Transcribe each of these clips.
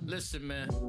Listen, man.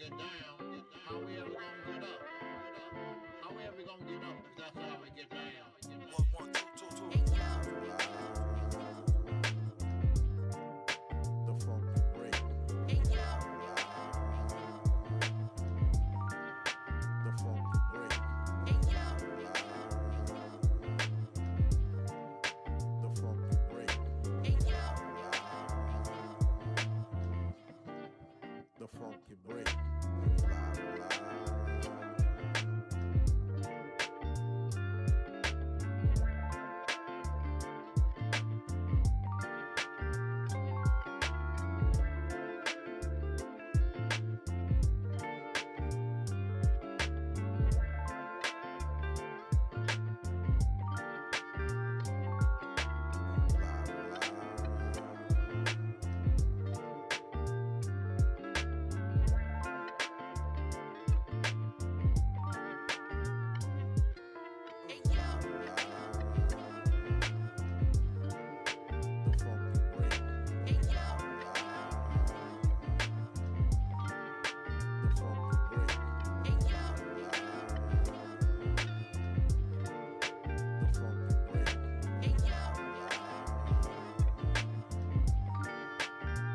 get down, how we ever gonna get up? How we ever gonna get up if that's how we get down? One, two, two, two. The funky break. The funky break. The funky break.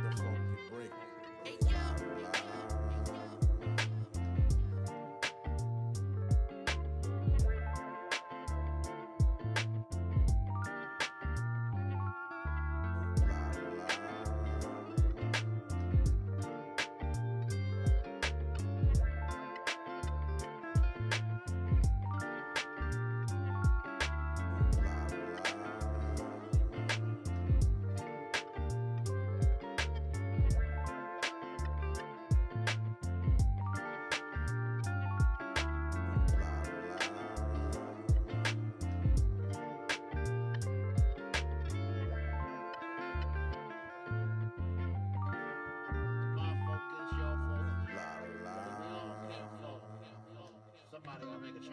The funky break. Somebody gonna make a change.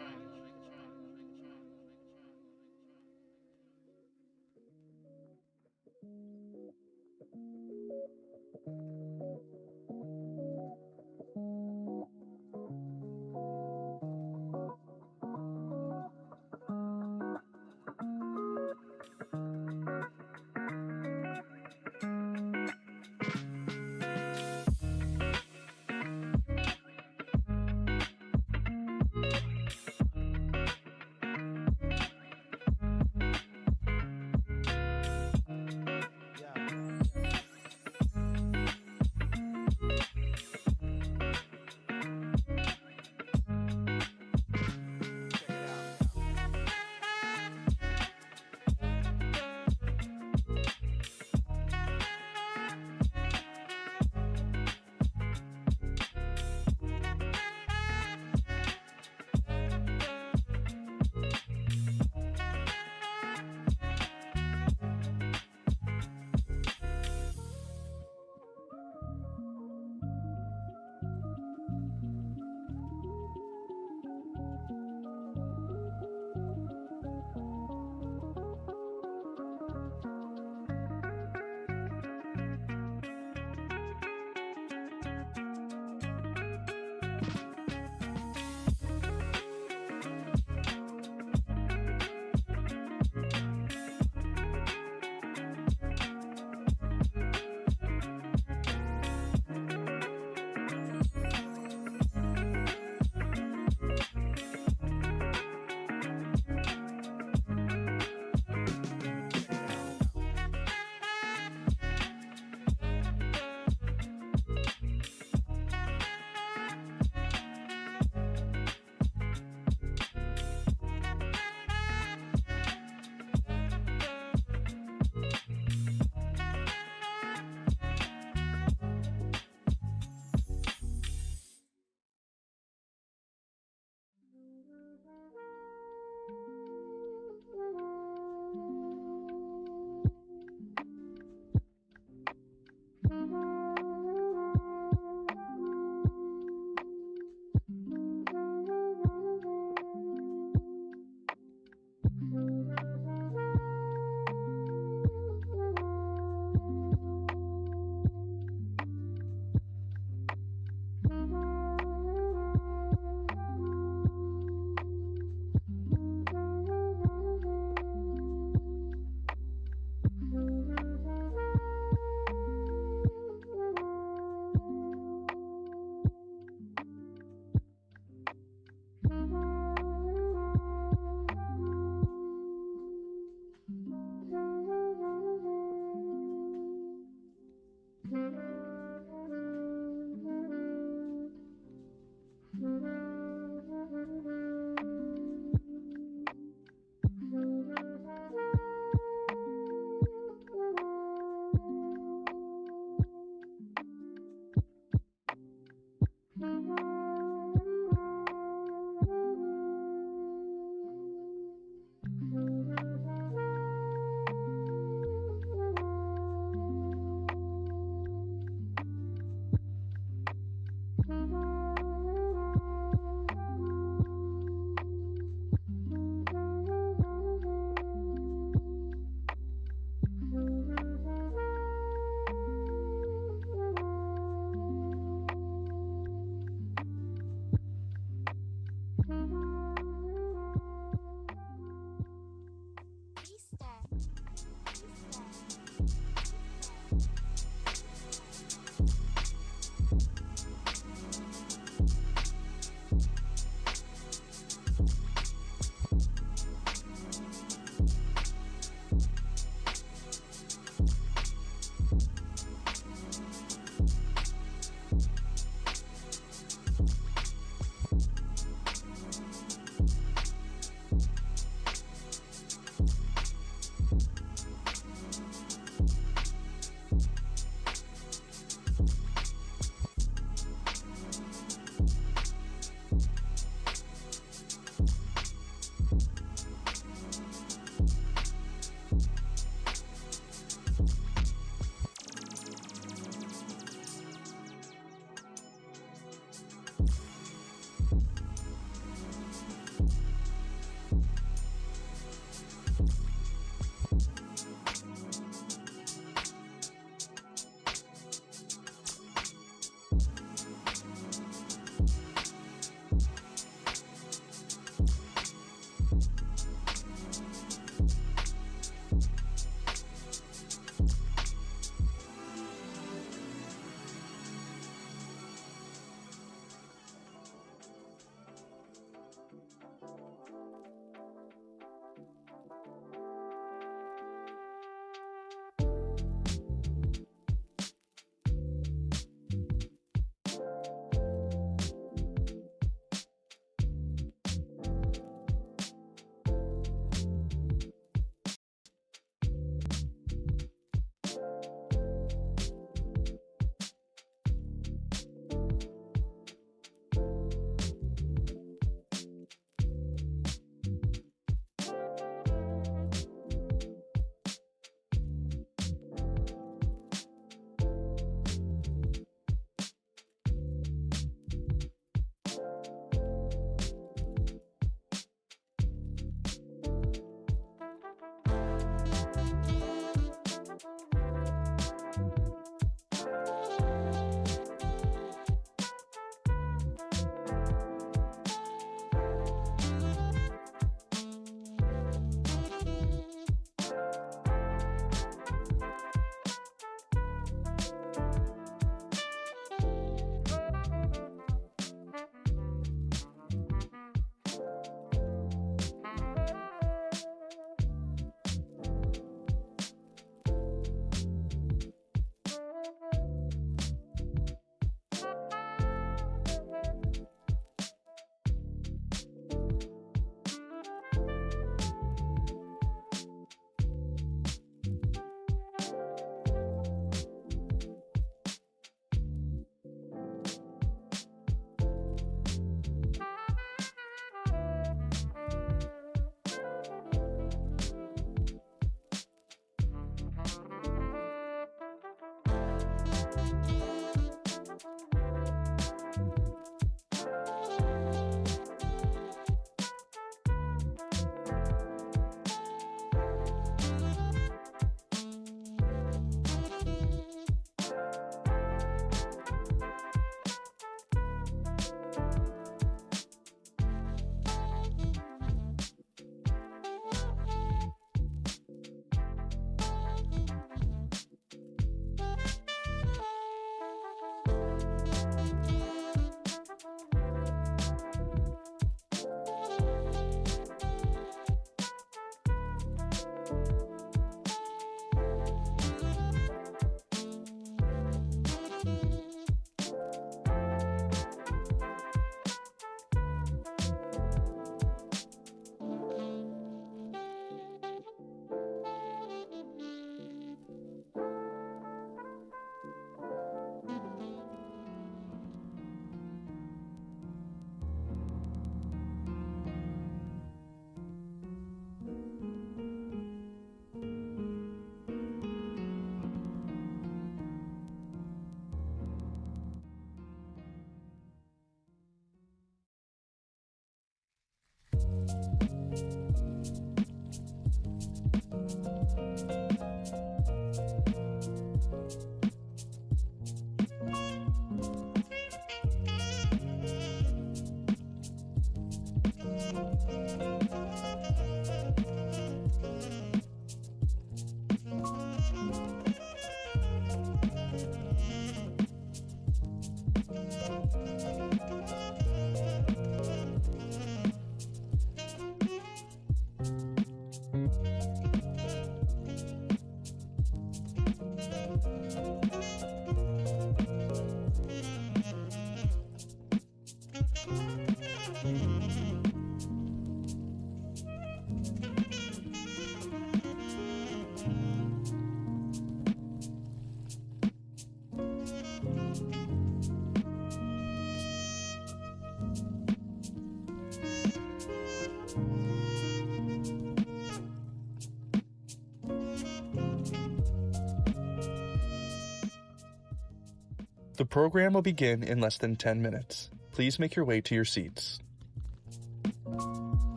The program will begin in less than 10 minutes. Please make your way to your seats.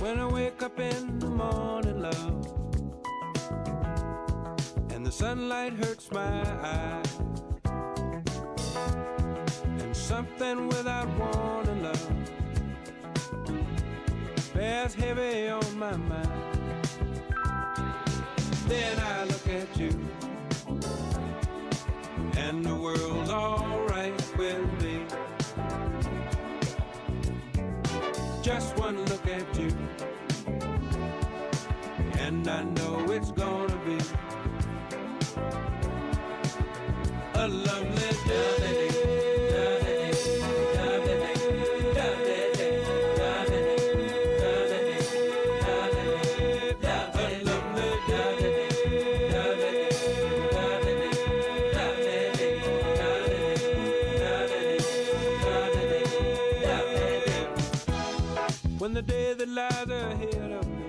When I wake up in the morning, love, and the sunlight hurts my eyes, and something without warning, love, bears heavy on my mind. Then I look at you, and the world's alright with me. Just one look at you, and I know it's gonna be a lovely day. When the day that lies ahead of me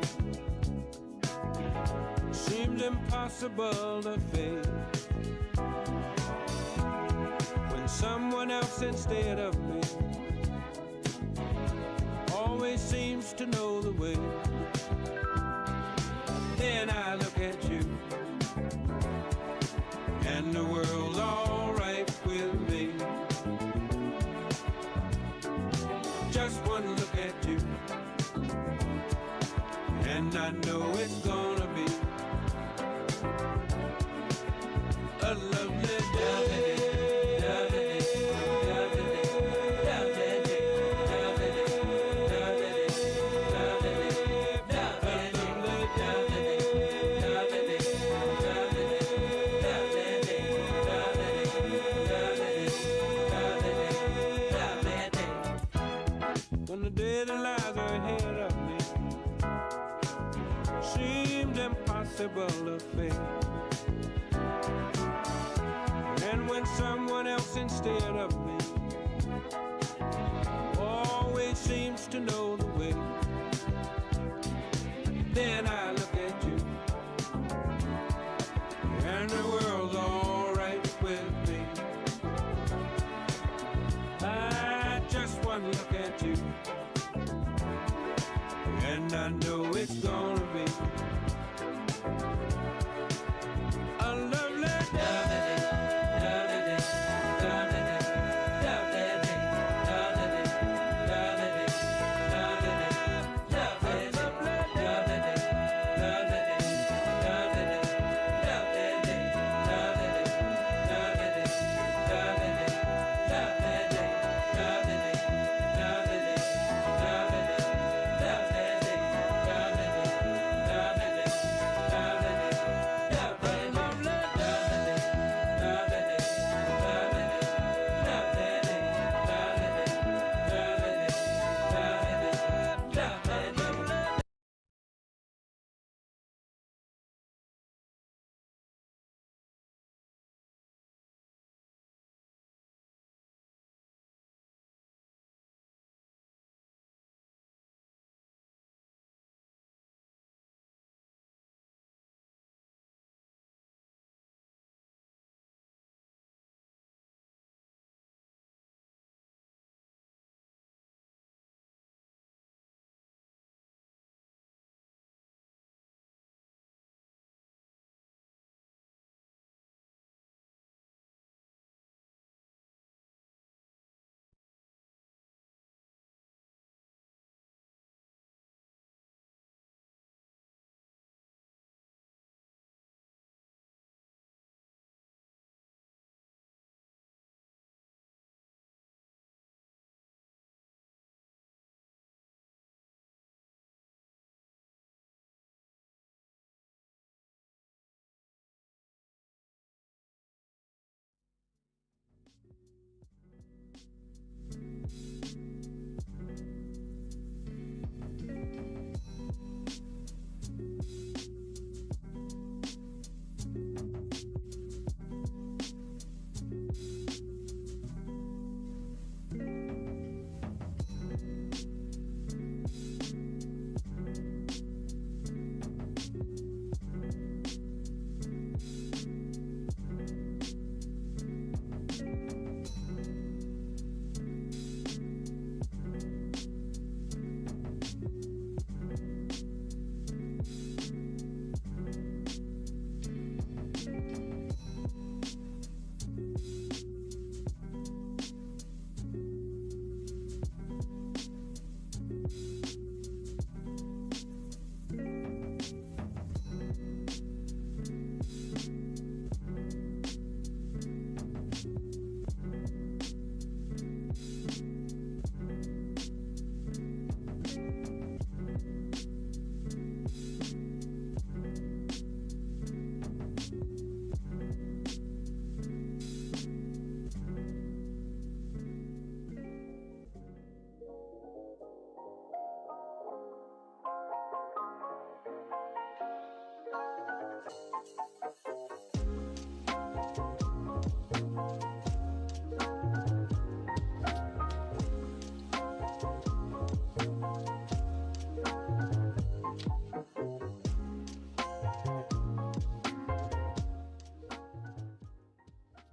seems impossible to face, when someone else instead of me always seems to know the way, then I look at you, and the world's alright with me. Just one look at you, and I know it's gonna be a lovely day. When the day that lies ahead of me seems impossible to face, and when someone else instead of me always seems to know the way, then I look at you, and the world's alright with me. I just one look at you, and I know it's gonna be a lovely day.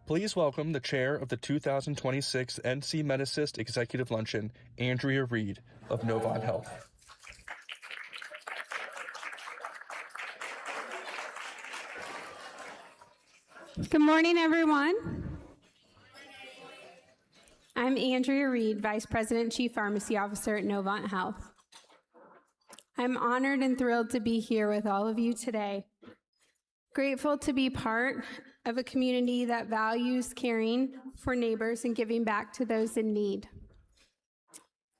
Please welcome the chair of the 2026 NC MedAssist Executive Luncheon, Andrea Reed of Novant Health. Good morning, everyone. I'm Andrea Reed, Vice President, Chief Pharmacy Officer at Novant Health. I'm honored and thrilled to be here with all of you today. Grateful to be part of a community that values caring for neighbors and giving back to those in need.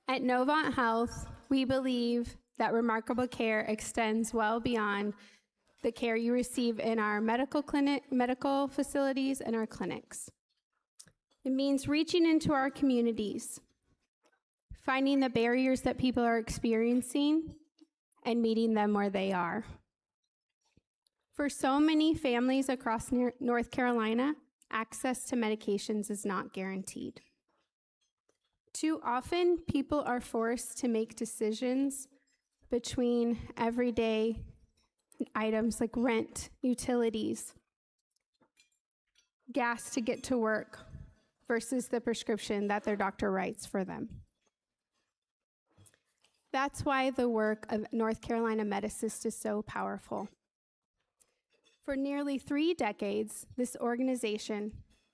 At Novant Health, we believe that remarkable care extends well beyond the care you receive in our medical facilities and our clinics. It means reaching into our communities, finding the barriers that people are experiencing, and meeting them where they are. For so many families across North Carolina, access to medications is not guaranteed. Too often, people are forced to make decisions between everyday items like rent, utilities, gas to get to work, versus the prescription that their doctor writes for them. That's why the work of North Carolina MedAssist is so powerful. For nearly 3 decades, this organization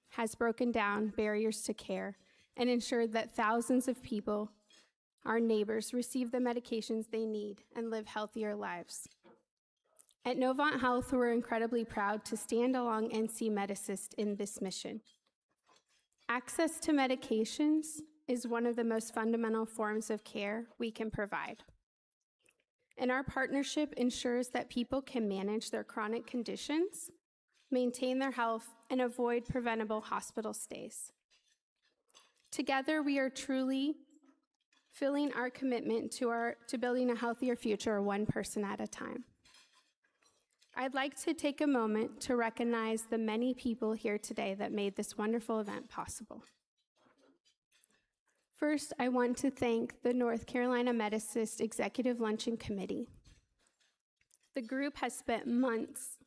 has broken down barriers to care and ensured that thousands of people, our neighbors, receive the medications they need and live healthier lives. At Novant Health, we're incredibly proud to stand along NC MedAssist in this mission. Access to medications is one of the most fundamental forms of care we can provide. And our partnership ensures that people can manage their chronic conditions, maintain their health, and avoid preventable hospital stays. Together, we are truly filling our commitment to building a healthier future one person at a time. I'd like to take a moment to recognize the many people here today that made this wonderful event possible. First, I want to thank the North Carolina MedAssist Executive Luncheon Committee. The group has spent months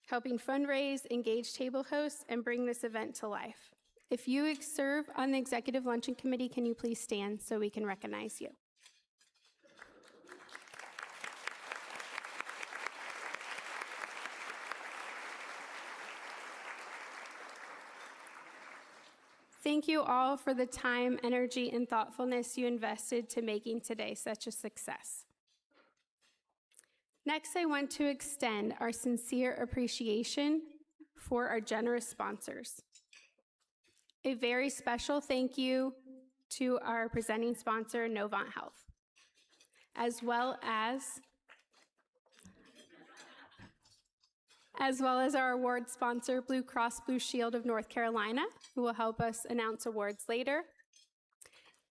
helping fundraise, engage table hosts, and bring this event to life. If you serve on the Executive Luncheon Committee, can you please stand so we can recognize you? Thank you all for the time, energy, and thoughtfulness you invested to making today such a success. Next, I want to extend our sincere appreciation for our generous sponsors. A very special thank you to our presenting sponsor, Novant Health, as well as our award sponsor, Blue Cross Blue Shield of North Carolina, who will help us announce awards later,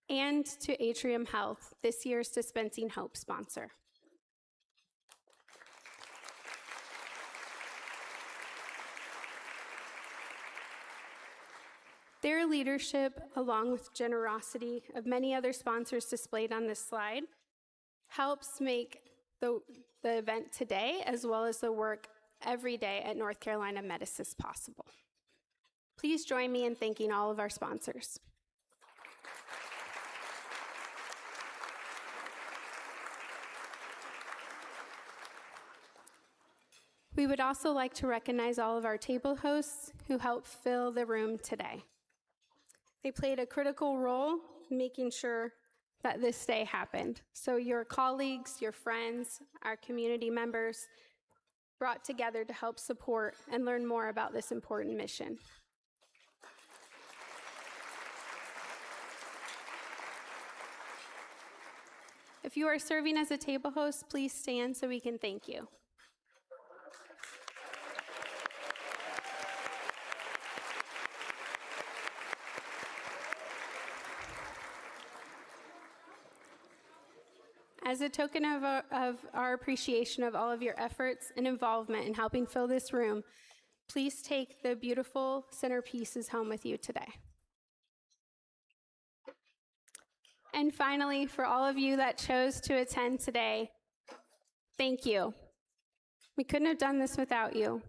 and to Atrium Health, this year's Dispensing Hope sponsor. Their leadership, along with generosity of many other sponsors displayed on this slide, helps make the event today, as well as the work every day at North Carolina MedAssist possible. Please join me in thanking all of our sponsors. We would also like to recognize all of our table hosts who helped fill the room today. They played a critical role in making sure that this day happened. So your colleagues, your friends, our community members brought together to help support and learn more about this important mission. If you are serving as a table host, please stand so we can thank you. As a token of our appreciation of all of your efforts and involvement in helping fill this room, please take the beautiful centerpieces home with you today. And finally, for all of you that chose to attend today, thank you. We couldn't have done this without you.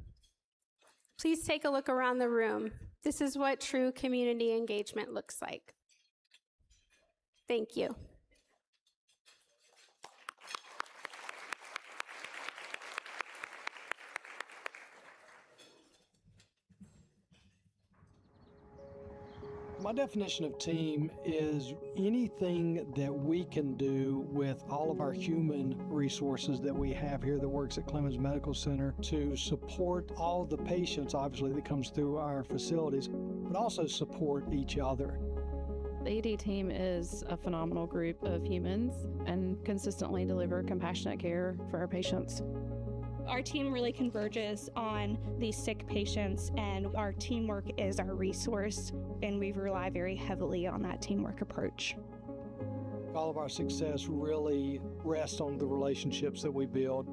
Please take a look around the room. This is what true community engagement looks like. Thank you. My definition of team is anything that we can do with all of our human resources that we have here that works at Clemens Medical Center to support all the patients, obviously, that comes through our facilities, but also support each other. The ED team is a phenomenal group of humans and consistently deliver compassionate care for our patients. Our team really converges on these sick patients, and our teamwork is our resource, and we rely very heavily on that teamwork approach. All of our success really rests on the relationships that we build.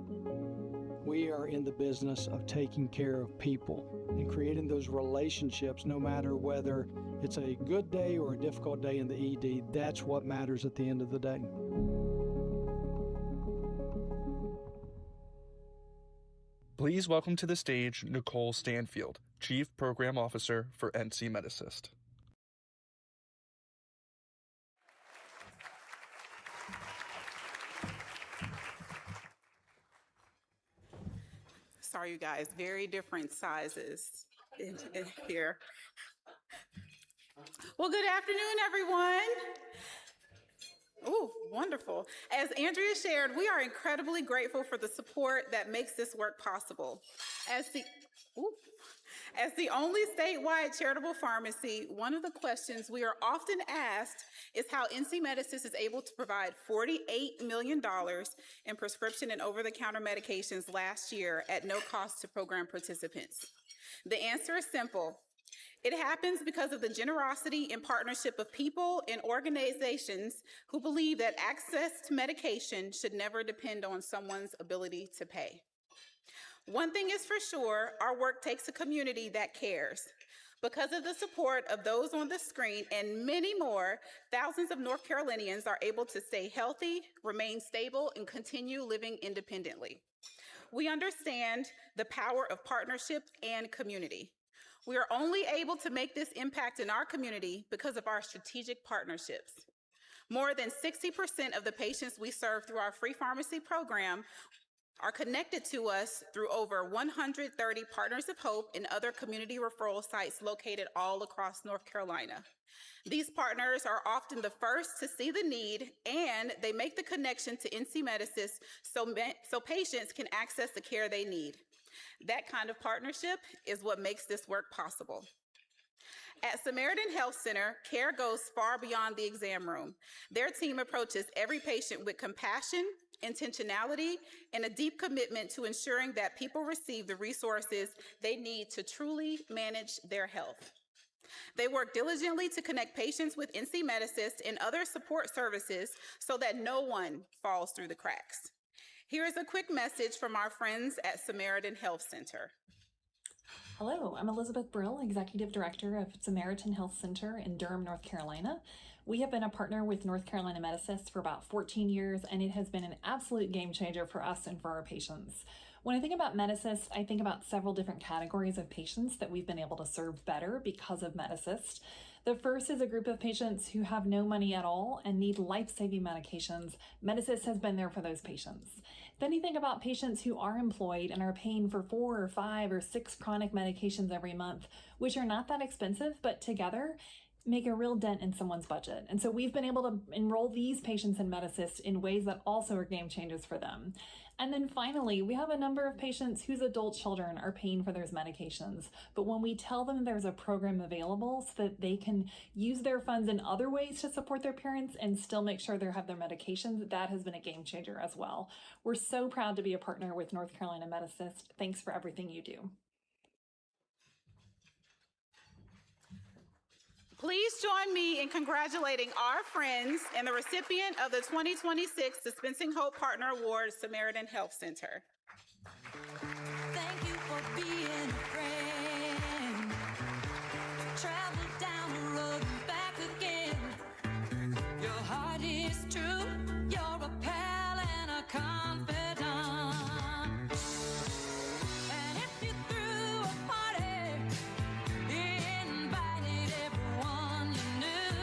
We are in the business of taking care of people and creating those relationships, no matter whether it's a good day or a difficult day in the ED. That's what matters at the end of the day. Please welcome to the stage Nicole Stanfield, Chief Program Officer for NC MedAssist. Sorry, you guys, very different sizes in here. Well, good afternoon, everyone. Oh, wonderful. As Andrea shared, we are incredibly grateful for the support that makes this work possible. As the only statewide charitable pharmacy, one of the questions we are often asked is how NC MedAssist is able to provide $48 million in prescription and over-the-counter medications last year at no cost to program participants. The answer is simple. It happens because of the generosity and partnership of people and organizations who believe that access to medication should never depend on someone's ability to pay. One thing is for sure, our work takes a community that cares. Because of the support of those on the screen and many more, thousands of North Carolinians are able to stay healthy, remain stable, and continue living independently. We understand the power of partnership and community. We are only able to make this impact in our community because of our strategic partnerships. More than 60% of the patients we serve through our free pharmacy program are connected to us through over 130 Partners of Hope and other community referral sites located all across North Carolina. These partners are often the first to see the need, and they make the connection to NC MedAssist so patients can access the care they need. That kind of partnership is what makes this work possible. At Samaritan Health Center, care goes far beyond the exam room. Their team approaches every patient with compassion, intentionality, and a deep commitment to ensuring that people receive the resources they need to truly manage their health. They work diligently to connect patients with NC MedAssist and other support services so that no one falls through the cracks. Here is a quick message from our friends at Samaritan Health Center. Hello, I'm Elizabeth Brill, Executive Director of Samaritan Health Center in Durham, North Carolina. We have been a partner with North Carolina MedAssist for about 14 years, and it has been an absolute game changer for us and for our patients. When I think about MedAssist, I think about several different categories of patients that we've been able to serve better because of MedAssist. The first is a group of patients who have no money at all and need life-saving medications. MedAssist has been there for those patients. Then you think about patients who are employed and are paying for 4 or 5 or 6 chronic medications every month, which are not that expensive, but together make a real dent in someone's budget. And so we've been able to enroll these patients in MedAssist in ways that also are game changers for them. And then finally, we have a number of patients whose adult children are paying for those medications. But when we tell them there's a program available so that they can use their funds in other ways to support their parents and still make sure they have their medications, that has been a game changer as well. We're so proud to be a partner with North Carolina MedAssist. Thanks for everything you do. Please join me in congratulating our friends and the recipient of the 2026 Dispensing Hope Partner Award, Samaritan Health Center. Thank you for being a friend. Travel down the road and back again. Your heart is true. You're a pal and a confidant. And if you threw a party, invited everyone you knew,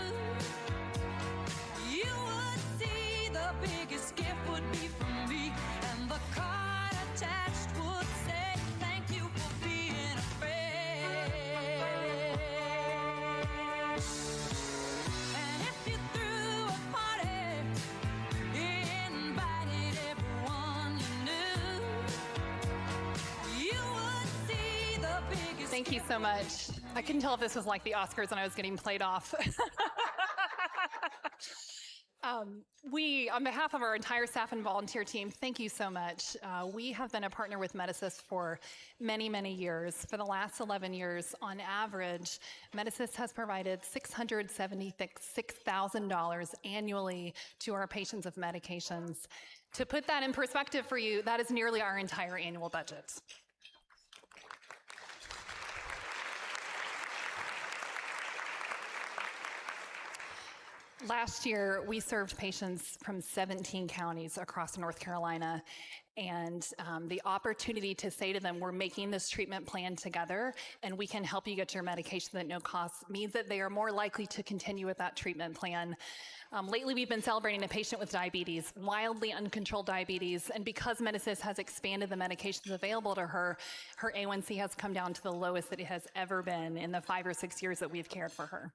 you would see the biggest gift would be from me, and the card attached would say, thank you for being a friend. And if you threw a party, invited everyone you knew, you would see the biggest. Thank you so much. I couldn't tell if this was like the Oscars and I was getting played off. We, on behalf of our entire staff and volunteer team, thank you so much. We have been a partner with MedAssist for many, many years. For the last 11 years, on average, MedAssist has provided $676,000 annually to our patients of medications. To put that in perspective for you, that is nearly our entire annual budget. Last year, we served patients from 17 counties across North Carolina, and the opportunity to say to them, we're making this treatment plan together, and we can help you get your medication at no cost, means that they are more likely to continue with that treatment plan. Lately, we've been celebrating a patient with diabetes, wildly uncontrolled diabetes, and because MedAssist has expanded the medications available to her, her A1C has come down to the lowest that it has ever been in the 5 or 6 years that we've cared for her.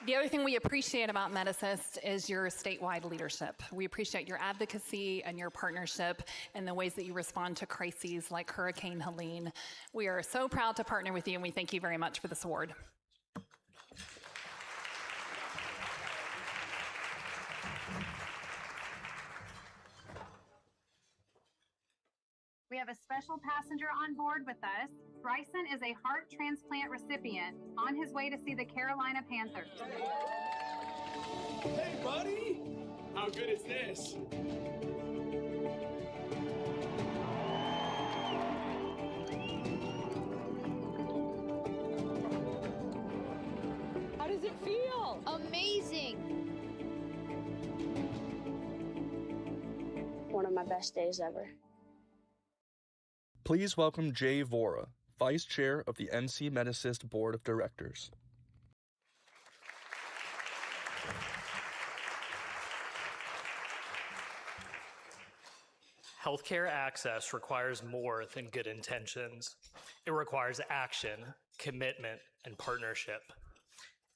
The other thing we appreciate about MedAssist is your statewide leadership. We appreciate your advocacy and your partnership and the ways that you respond to crises like Hurricane Helene. We are so proud to partner with you, and we thank you very much for this award. We have a special passenger on board with us. Bryson is a heart transplant recipient on his way to see the Carolina Panthers. Hey, buddy! How good is this? How does it feel? Amazing! One of my best days ever. Please welcome Jay Vora, Vice Chair of the NC MedAssist Board of Directors. Healthcare access requires more than good intentions. It requires action, commitment, and partnership.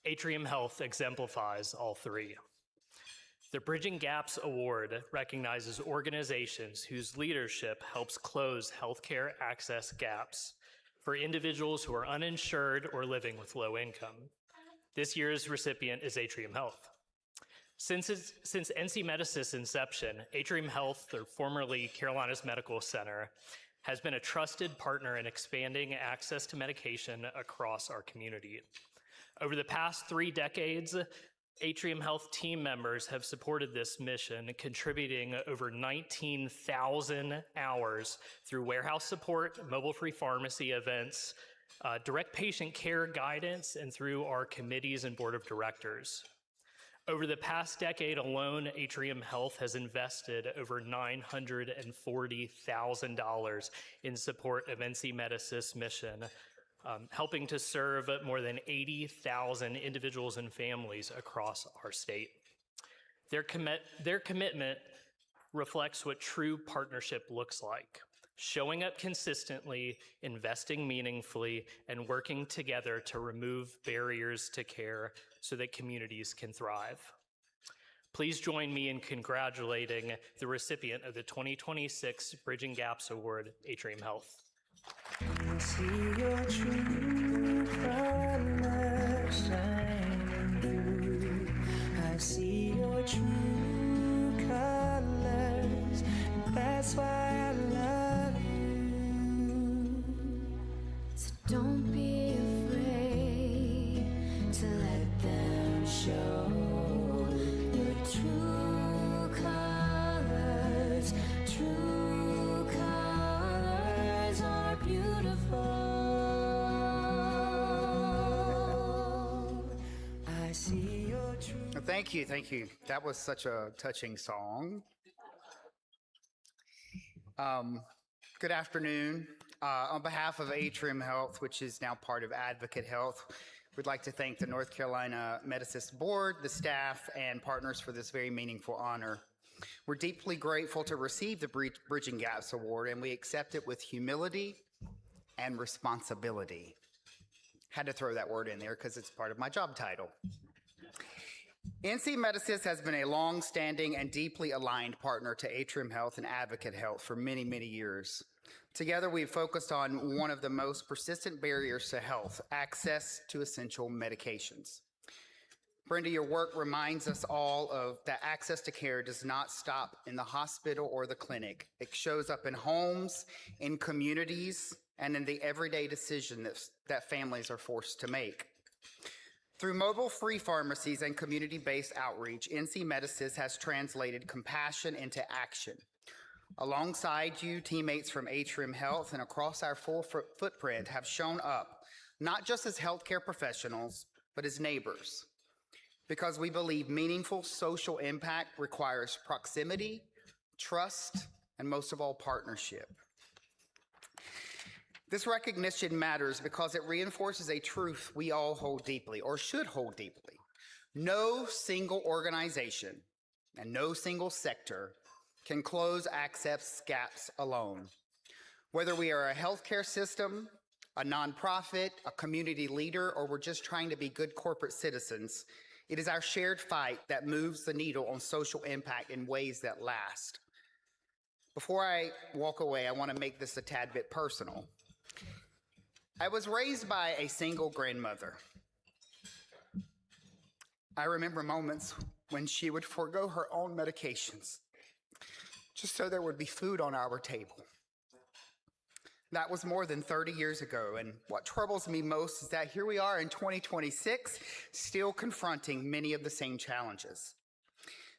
Atrium Health exemplifies all three. The Bridging Gaps Award recognizes organizations whose leadership helps close healthcare access gaps for individuals who are uninsured or living with low income. This year's recipient is Atrium Health. Since NC MedAssist's inception, Atrium Health, or formerly Carolinas Medical Center, has been a trusted partner in expanding access to medication across our community. Over the past 3 decades, Atrium Health team members have supported this mission, contributing over 19,000 hours through warehouse support, mobile-free pharmacy events, direct patient care guidance, and through our committees and board of directors. Over the past decade alone, Atrium Health has invested over $940,000 in support of NC MedAssist's mission, helping to serve more than 80,000 individuals and families across our state. Their commitment reflects what true partnership looks like: showing up consistently, investing meaningfully, and working together to remove barriers to care so that communities can thrive. Please join me in congratulating the recipient of the 2026 Bridging Gaps Award, Atrium Health. See your true colors shining through. I see your true colors. That's why I love you. So don't be afraid to let them show your true colors. True colors are beautiful. I see your true. Thank you, thank you. That was such a touching song. Good afternoon. On behalf of Atrium Health, which is now part of Advocate Health, we'd like to thank the North Carolina MedAssist Board, the staff, and partners for this very meaningful honor. We're deeply grateful to receive the Bridging Gaps Award, and we accept it with humility and responsibility. Had to throw that word in there because it's part of my job title. NC MedAssist has been a long-standing and deeply aligned partner to Atrium Health and Advocate Health for many, many years. Together, we've focused on one of the most persistent barriers to health: access to essential medications. Brenda, your work reminds us all of that access to care does not stop in the hospital or the clinic. It shows up in homes, in communities, and in the everyday decision that families are forced to make. Through mobile free pharmacies and community-based outreach, NC MedAssist has translated compassion into action. Alongside you, teammates from Atrium Health and across our full footprint have shown up, not just as healthcare professionals, but as neighbors. Because we believe meaningful social impact requires proximity, trust, and most of all, partnership. This recognition matters because it reinforces a truth we all hold deeply, or should hold deeply. No single organization and no single sector can close access gaps alone. Whether we are a healthcare system, a nonprofit, a community leader, or we're just trying to be good corporate citizens, it is our shared fight that moves the needle on social impact in ways that last. Before I walk away, I want to make this a tad bit personal. I was raised by a single grandmother. I remember moments when she would forego her own medications just so there would be food on our table. That was more than 30 years ago, and what troubles me most is that here we are in 2026, still confronting many of the same challenges.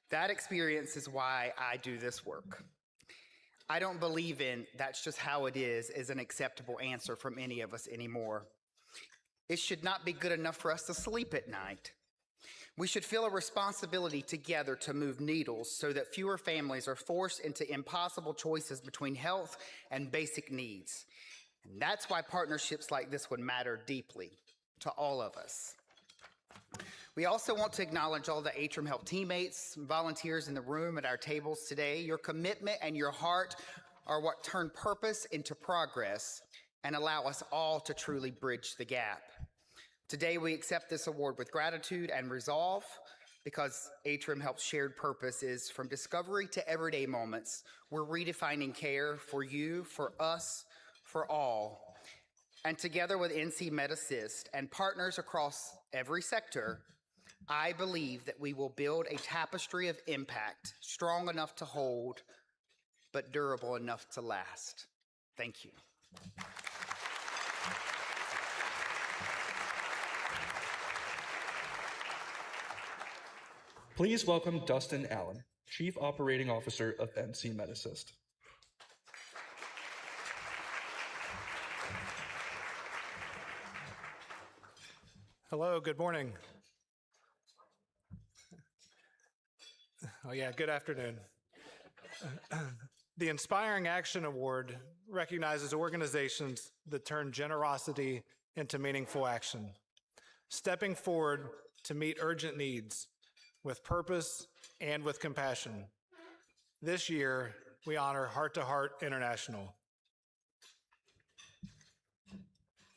That experience is why I do this work. I don't believe in "that's just how it is" as an acceptable answer from any of us anymore. It should not be good enough for us to sleep at night. We should feel a responsibility together to move needles so that fewer families are forced into impossible choices between health and basic needs. And that's why partnerships like this would matter deeply to all of us. We also want to acknowledge all the Atrium Health teammates, volunteers in the room at our tables today. Your commitment and your heart are what turn purpose into progress and allow us all to truly bridge the gap. Today, we accept this award with gratitude and resolve because Atrium Health's shared purpose is from discovery to everyday moments. We're redefining care for you, for us, for all. And together with NC MedAssist and partners across every sector, I believe that we will build a tapestry of impact strong enough to hold, but durable enough to last. Thank you. Please welcome Dustin Allen, Chief Operating Officer of NC MedAssist. Hello, good morning. Oh yeah, good afternoon. The Inspiring Action Award recognizes organizations that turn generosity into meaningful action, stepping forward to meet urgent needs, with purpose, and with compassion. This year, we honor Heart to Heart International.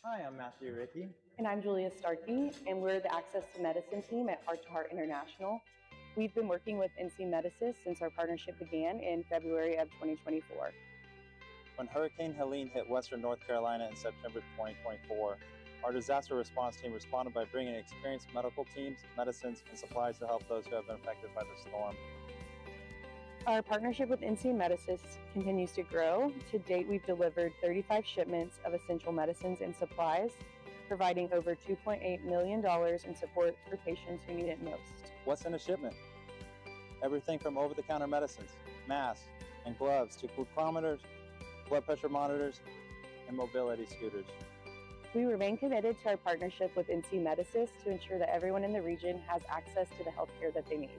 Hi, I'm Matthew Ricky. And I'm Julia Starkey, and we're the Access to Medicine team at Heart to Heart International. We've been working with NC MedAssist since our partnership began in February of 2024. When Hurricane Helene hit Western North Carolina in September 2024, our disaster response team responded by bringing experienced medical teams, medicines, and supplies to help those who have been affected by the storm. Our partnership with NC MedAssist continues to grow. To date, we've delivered 35 shipments of essential medicines and supplies, providing over $2.8 million in support for patients who need it most. What's in a shipment? Everything from over-the-counter medicines, masks, and gloves to glucometers, blood pressure monitors, and mobility scooters. We remain committed to our partnership with NC MedAssist to ensure that everyone in the region has access to the health care that they need.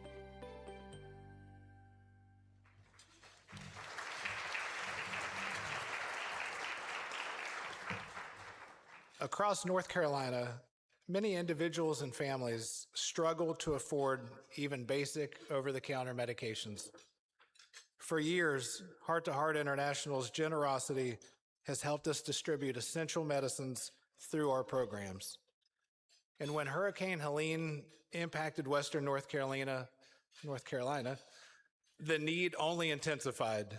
Across North Carolina, many individuals and families struggle to afford even basic over-the-counter medications. For years, Heart to Heart International's generosity has helped us distribute essential medicines through our programs. And when Hurricane Helene impacted Western North Carolina, the need only intensified.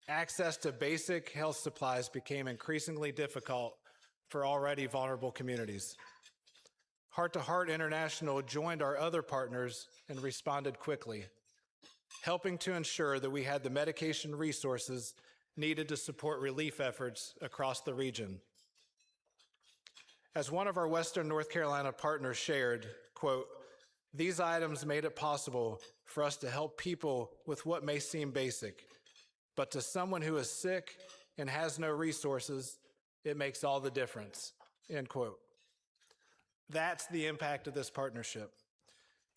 Access to basic health supplies became increasingly difficult for already vulnerable communities. Heart to Heart International joined our other partners and responded quickly, helping to ensure that we had the medication resources needed to support relief efforts across the region. As one of our Western North Carolina partners shared, quote, "These items made it possible for us to help people with what may seem basic, but to someone who is sick and has no resources, it makes all the difference," end quote. That's the impact of this partnership,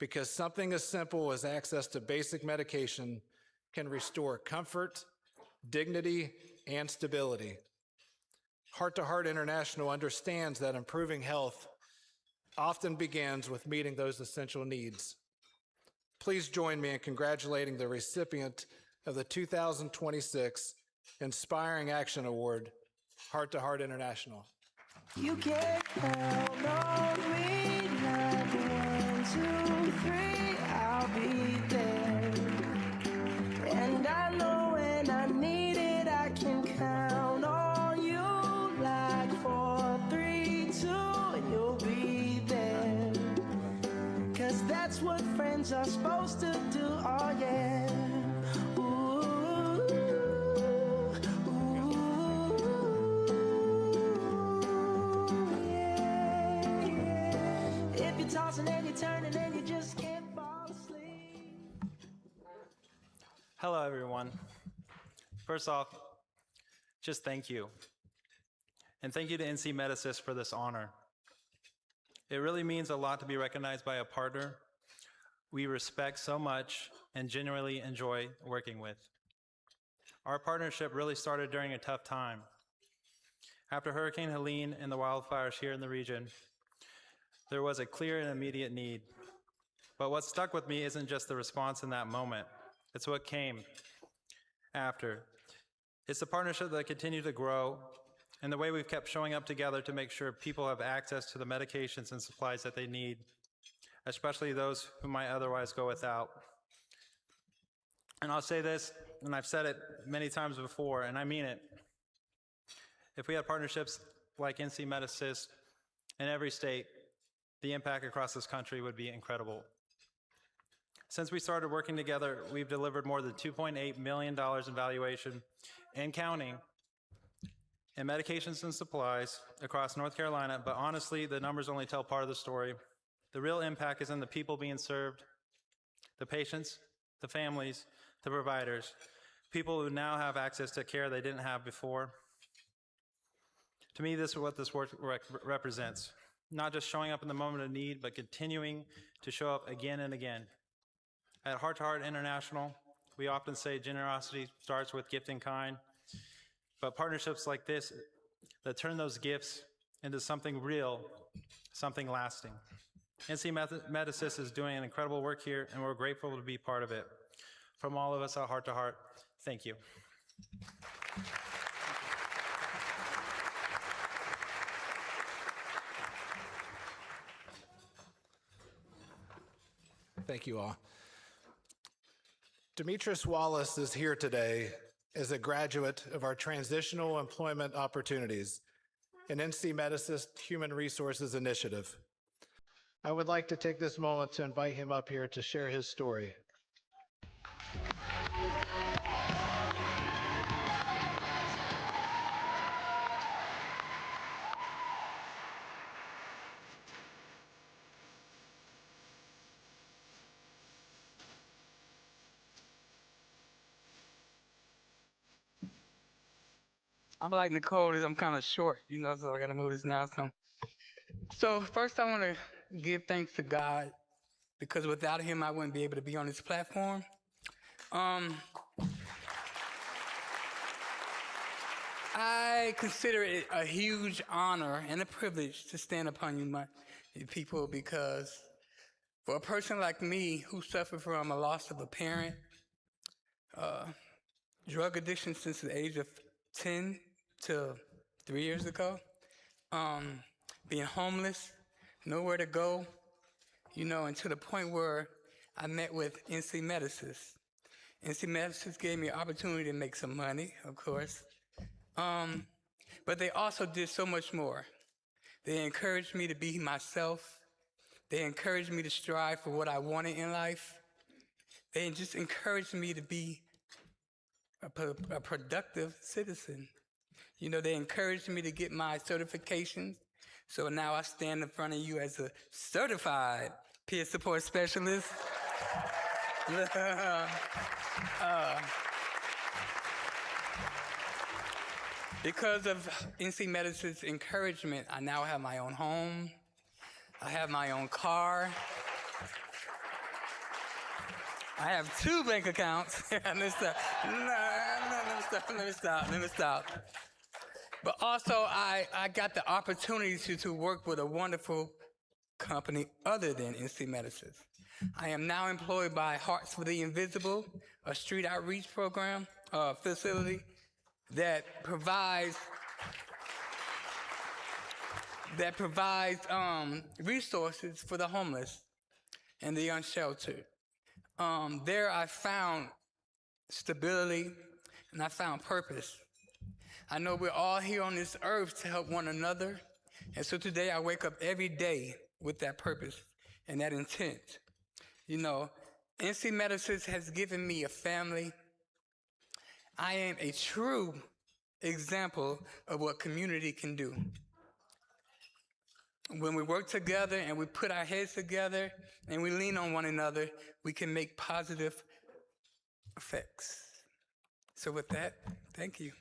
because something as simple as access to basic medication can restore comfort, dignity, and stability. Heart to Heart International understands that improving health often begins with meeting those essential needs. Please join me in congratulating the recipient of the 2026 Inspiring Action Award, Heart to Heart International. You can count on me, like 1, 2, 3, I'll be there. And I know when I need it, I can count on you, like 4, 3, 2, and you'll be there. 'Cause that's what friends are supposed to do, oh yeah. Tossing and you're turning and you just can't fall asleep. Hello, everyone. First off, just thank you. And thank you to NC MedAssist for this honor. It really means a lot to be recognized by a partner we respect so much and genuinely enjoy working with. Our partnership really started during a tough time. After Hurricane Helene and the wildfires here in the region, there was a clear and immediate need. But what stuck with me isn't just the response in that moment, it's what came after. It's the partnership that continued to grow and the way we've kept showing up together to make sure people have access to the medications and supplies that they need, especially those who might otherwise go without. And I'll say this, and I've said it many times before, and I mean it. If we had partnerships like NC MedAssist in every state, the impact across this country would be incredible. Since we started working together, we've delivered more than $2.8 million in valuation and counting in medications and supplies across North Carolina, but honestly, the numbers only tell part of the story. The real impact is in the people being served, the patients, the families, the providers, people who now have access to care they didn't have before. To me, this is what this work represents. Not just showing up in the moment of need, but continuing to show up again and again. At Heart to Heart International, we often say generosity starts with gifting kind, but partnerships like this that turn those gifts into something real, something lasting. NC MedAssist is doing an incredible work here, and we're grateful to be part of it. From all of us, our heart to heart, thank you. Thank you all. Demetrius Wallace is here today as a graduate of our Transitional Employment Opportunities, an NC MedAssist Human Resources Initiative. I would like to take this moment to invite him up here to share his story. I'm like Nicole, I'm kind of short, so I gotta move this now. So first I want to give thanks to God, because without him, I wouldn't be able to be on this platform. I consider it a huge honor and a privilege to stand upon you people, because for a person like me who suffered from a loss of a parent, drug addiction since the age of 10 to 3 years ago, being homeless, nowhere to go, and to the point where I met with NC MedAssist. NC MedAssist gave me an opportunity to make some money, of course, but they also did so much more. They encouraged me to be myself. They encouraged me to strive for what I wanted in life. They just encouraged me to be a productive citizen. They encouraged me to get my certifications. So now I stand in front of you as a certified peer support specialist. Because of NC MedAssist's encouragement, I now have my own home. I have my own car. I have 2 bank accounts. Let me stop. But also, I got the opportunity to work with a wonderful company other than NC MedAssist. I am now employed by Hearts for the Invisible, a street outreach program, facility that provides resources for the homeless and the unsheltered. There I found stability and I found purpose. I know we're all here on this earth to help one another. And so today I wake up every day with that purpose and that intent. NC MedAssist has given me a family. I am a true example of what community can do. When we work together and we put our heads together and we lean on one another, we can make positive effects. So with that, thank you.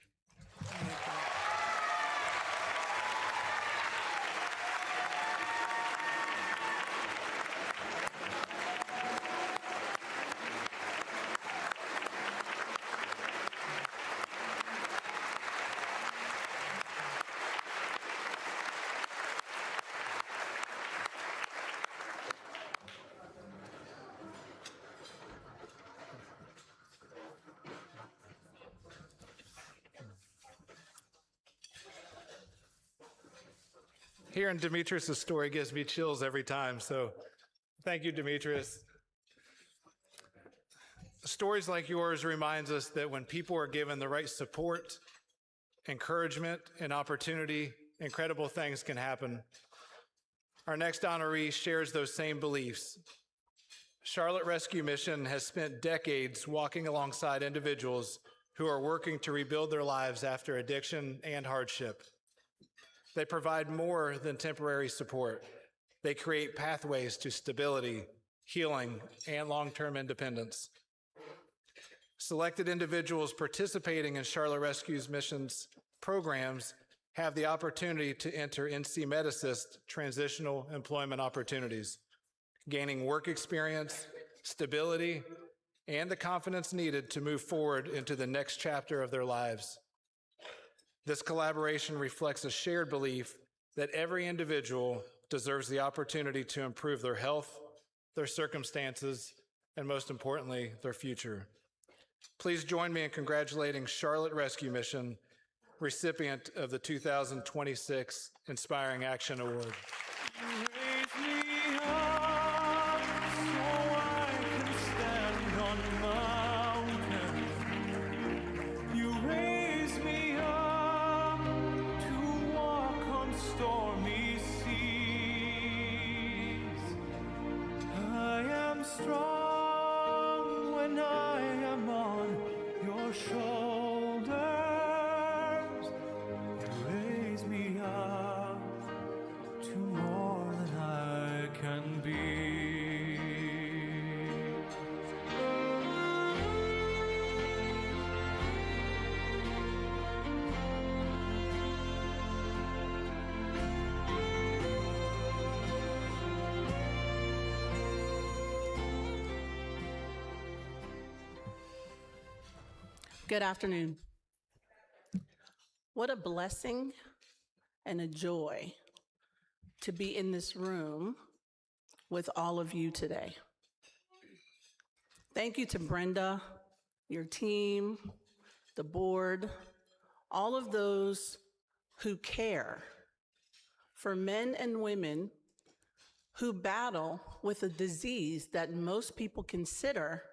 Hearing Demetrius' story gives me chills every time, so thank you, Demetrius. Stories like yours reminds us that when people are given the right support, encouragement, and opportunity, incredible things can happen. Our next honoree shares those same beliefs. Charlotte Rescue Mission has spent decades walking alongside individuals who are working to rebuild their lives after addiction and hardship. They provide more than temporary support. They create pathways to stability, healing, and long-term independence. Selected individuals participating in Charlotte Rescue Mission's programs have the opportunity to enter NC MedAssist Transitional Employment Opportunities, gaining work experience, stability, and the confidence needed to move forward into the next chapter of their lives. This collaboration reflects a shared belief that every individual deserves the opportunity to improve their health, their circumstances, and most importantly, their future. Please join me in congratulating Charlotte Rescue Mission, recipient of the 2026 Inspiring Action Award. Strong when I am on your shoulders. You raise me up to more than I can be. Good afternoon. What a blessing and a joy to be in this room with all of you today. Thank you to Brenda, your team, the board, all of those who care for men and women who battle with a disease that most people consider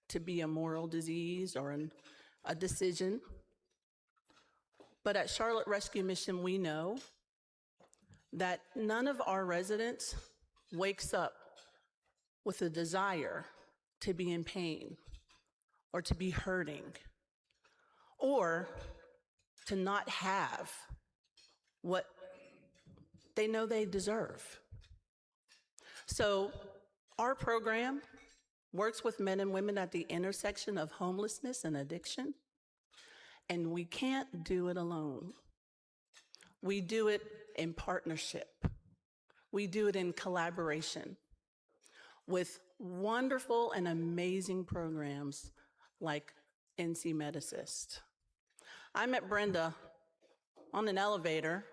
to be a moral disease or a decision. But at Charlotte Rescue Mission, we know that none of our residents wakes up with a desire to be in pain or to be hurting or to not have what they know they deserve. So our program works with men and women at the intersection of homelessness and addiction, and we can't do it alone. We do it in partnership. We do it in collaboration with wonderful and amazing programs like NC MedAssist. I met Brenda on an elevator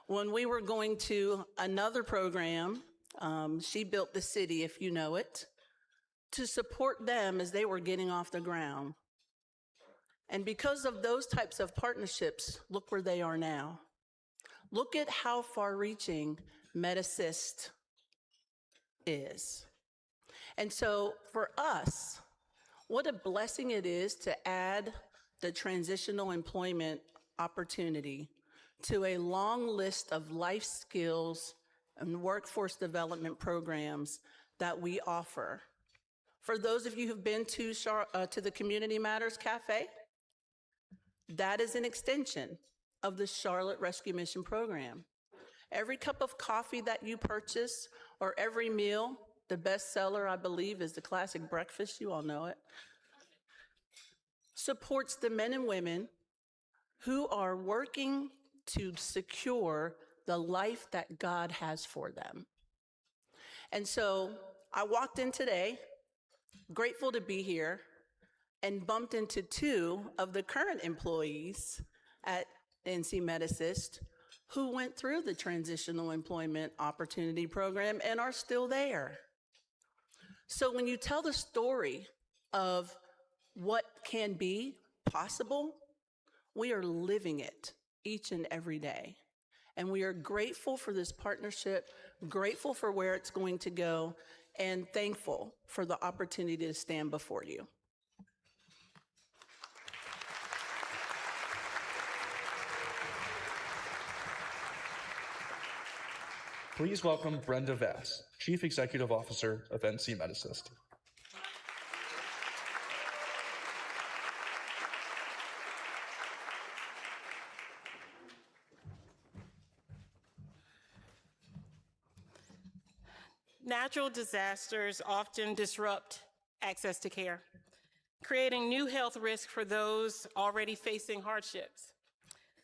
when we were going to another program. She built the city, if you know it, to support them as they were getting off the ground. And because of those types of partnerships, look where they are now. Look at how far-reaching MedAssist is. And so for us, what a blessing it is to add the transitional employment opportunity to a long list of life skills and workforce development programs that we offer. For those of you who've been to the Community Matters Cafe, that is an extension of the Charlotte Rescue Mission program. Every cup of coffee that you purchase or every meal, the best seller, I believe, is the classic breakfast, you all know it, supports the men and women who are working to secure the life that God has for them. And so I walked in today, grateful to be here, and bumped into two of the current employees at NC MedAssist who went through the Transitional Employment Opportunity Program and are still there. So when you tell the story of what can be possible, we are living it each and every day. And we are grateful for this partnership, grateful for where it's going to go, and thankful for the opportunity to stand before you. Please welcome Brenda Vass, Chief Executive Officer of NC MedAssist. Natural disasters often disrupt access to care, creating new health risks for those already facing hardships.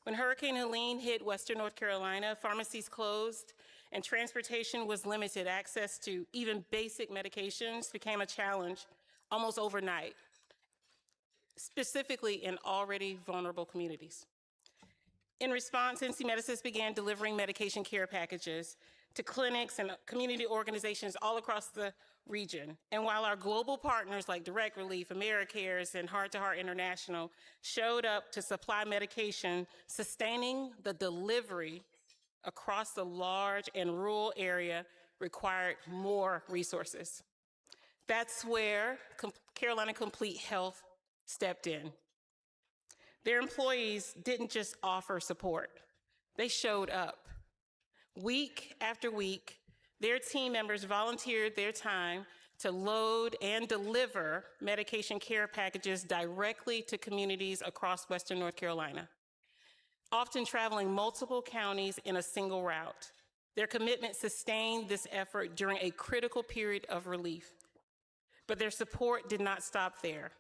When Hurricane Helene hit Western North Carolina, pharmacies closed and transportation was limited. Access to even basic medications became a challenge almost overnight, specifically in already vulnerable communities. In response, NC MedAssist began delivering medication care packages to clinics and community organizations all across the region. And while our global partners like Direct Relief, AmeriCares, and Heart to Heart International showed up to supply medication, sustaining the delivery across the large and rural area required more resources. That's where Carolina Complete Health stepped in. Their employees didn't just offer support, they showed up. Week after week, their team members volunteered their time to load and deliver medication care packages directly to communities across Western North Carolina, often traveling multiple counties in a single route. Their commitment sustained this effort during a critical period of relief. But their support did not stop there.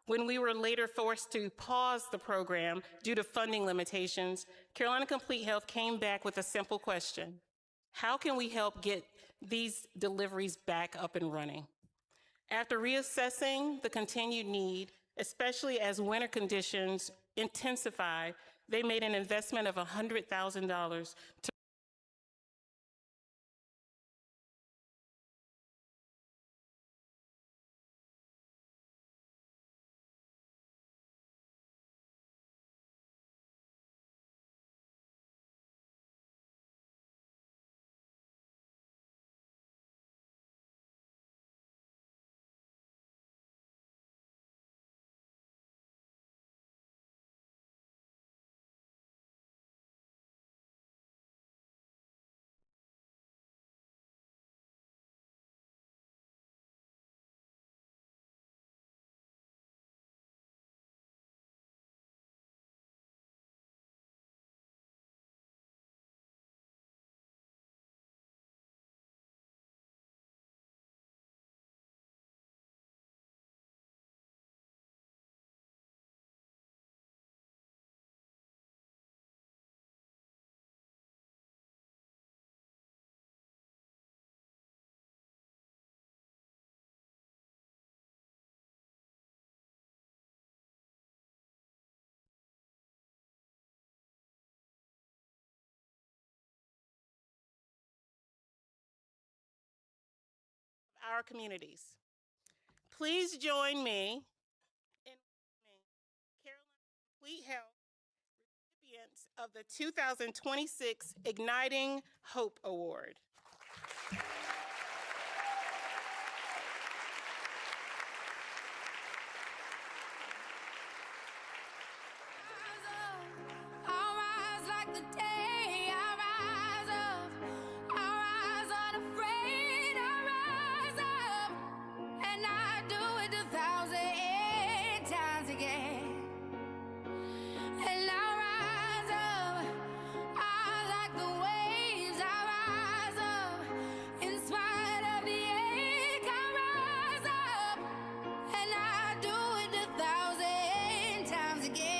When we were later forced to pause the program due to funding limitations, Carolina Complete Health came back with a simple question: how can we help get these deliveries back up and running? After reassessing the continued need, especially as winter conditions intensify, they made an investment of $100,000 to our communities. Please join me in welcoming Carolina Complete Health recipients of the 2026 Igniting Hope Award. I'll rise like the day. I'll rise up. I'll rise unafraid. I'll rise up. And I do it 1,000 times again. And I'll rise up. I like the waves. I'll rise up. In spite of the ache, I'll rise up. And I do it 1,000 times again.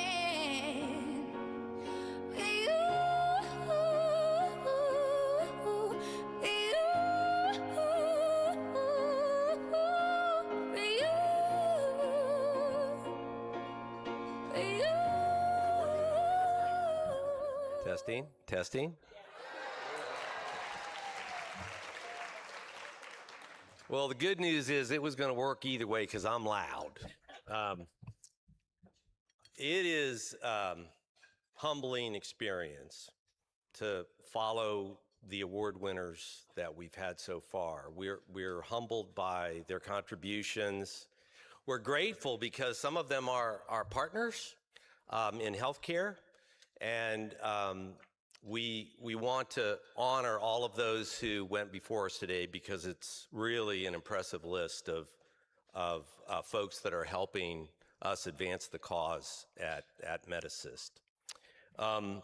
Testing, testing. Well, the good news is it was going to work either way because I'm loud. It is humbling experience to follow the award winners that we've had so far. We're humbled by their contributions. We're grateful because some of them are our partners in healthcare, and we want to honor all of those who went before us today because it's really an impressive list of folks that are helping us advance the cause at MedAssist. I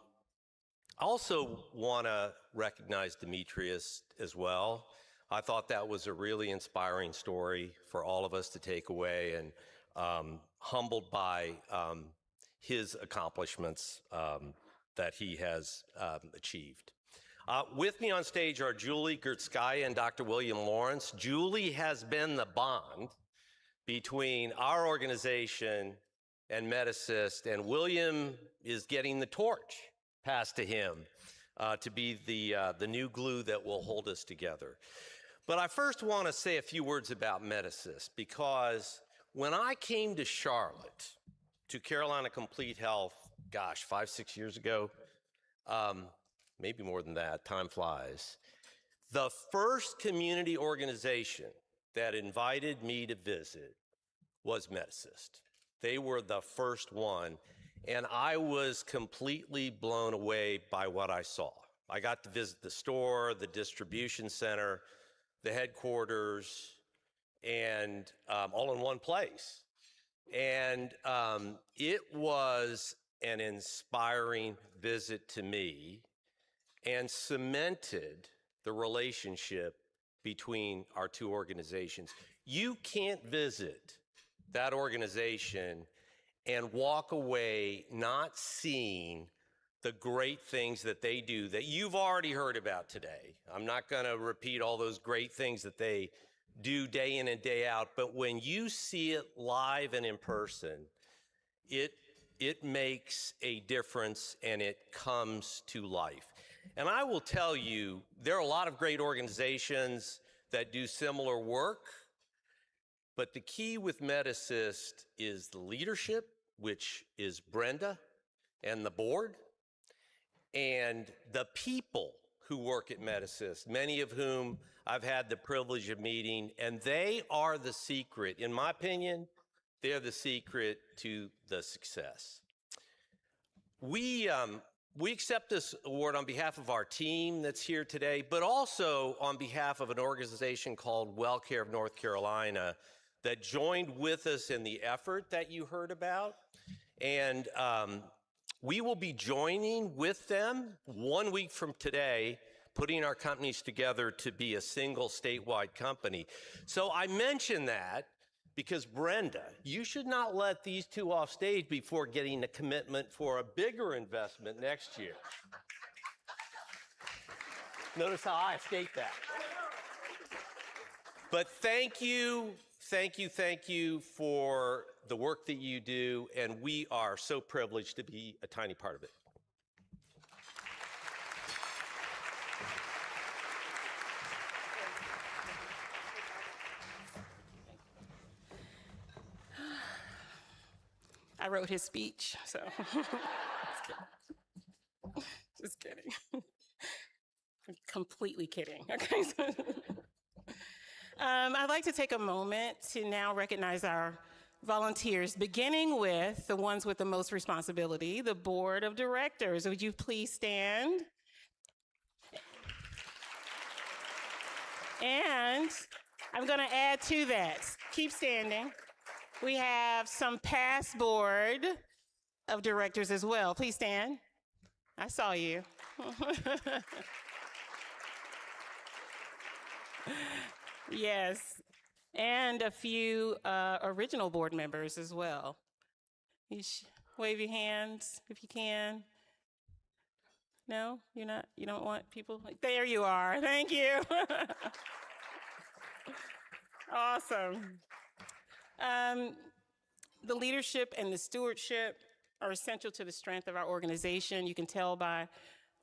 also want to recognize Demetrius as well. I thought that was a really inspiring story for all of us to take away, and humbled by his accomplishments that he has achieved. With me on stage are Julie Gertskaya and Dr. William Lawrence. Julie has been the bond between our organization and MedAssist, and William is getting the torch pass to him to be the new glue that will hold us together. But I first want to say a few words about MedAssist, because when I came to Charlotte, to Carolina Complete Health, gosh, 5-6 years ago, maybe more than that, time flies. The first community organization that invited me to visit was MedAssist. They were the first one, and I was completely blown away by what I saw. I got to visit the store, the distribution center, the headquarters, and all in one place. And it was an inspiring visit to me and cemented the relationship between our two organizations. You can't visit that organization and walk away not seeing the great things that they do that you've already heard about today. I'm not going to repeat all those great things that they do day in and day out, but when you see it live and in person, it makes a difference and it comes to life. And I will tell you, there are a lot of great organizations that do similar work, but the key with MedAssist is the leadership, which is Brenda and the board, and the people who work at MedAssist, many of whom I've had the privilege of meeting, and they are the secret. In my opinion, they're the secret to the success. We accept this award on behalf of our team that's here today, but also on behalf of an organization called WellCare of North Carolina that joined with us in the effort that you heard about. And we will be joining with them 1 week from today, putting our companies together to be a single statewide company. So I mention that because, Brenda, you should not let these two off stage before getting a commitment for a bigger investment next year. Notice how I escaped that. But thank you for the work that you do, and we are so privileged to be a tiny part of it. I wrote his speech, so. Just kidding. I'm completely kidding. Okay. I'd like to take a moment to now recognize our volunteers, beginning with the ones with the most responsibility, the board of directors. Would you please stand? And I'm going to add to that. Keep standing. We have some past board of directors as well. Please stand. I saw you. Yes, and a few original board members as well. You wave your hands if you can. No, you're not. You don't want people? There you are. Thank you. Awesome. The leadership and the stewardship are essential to the strength of our organization. You can tell by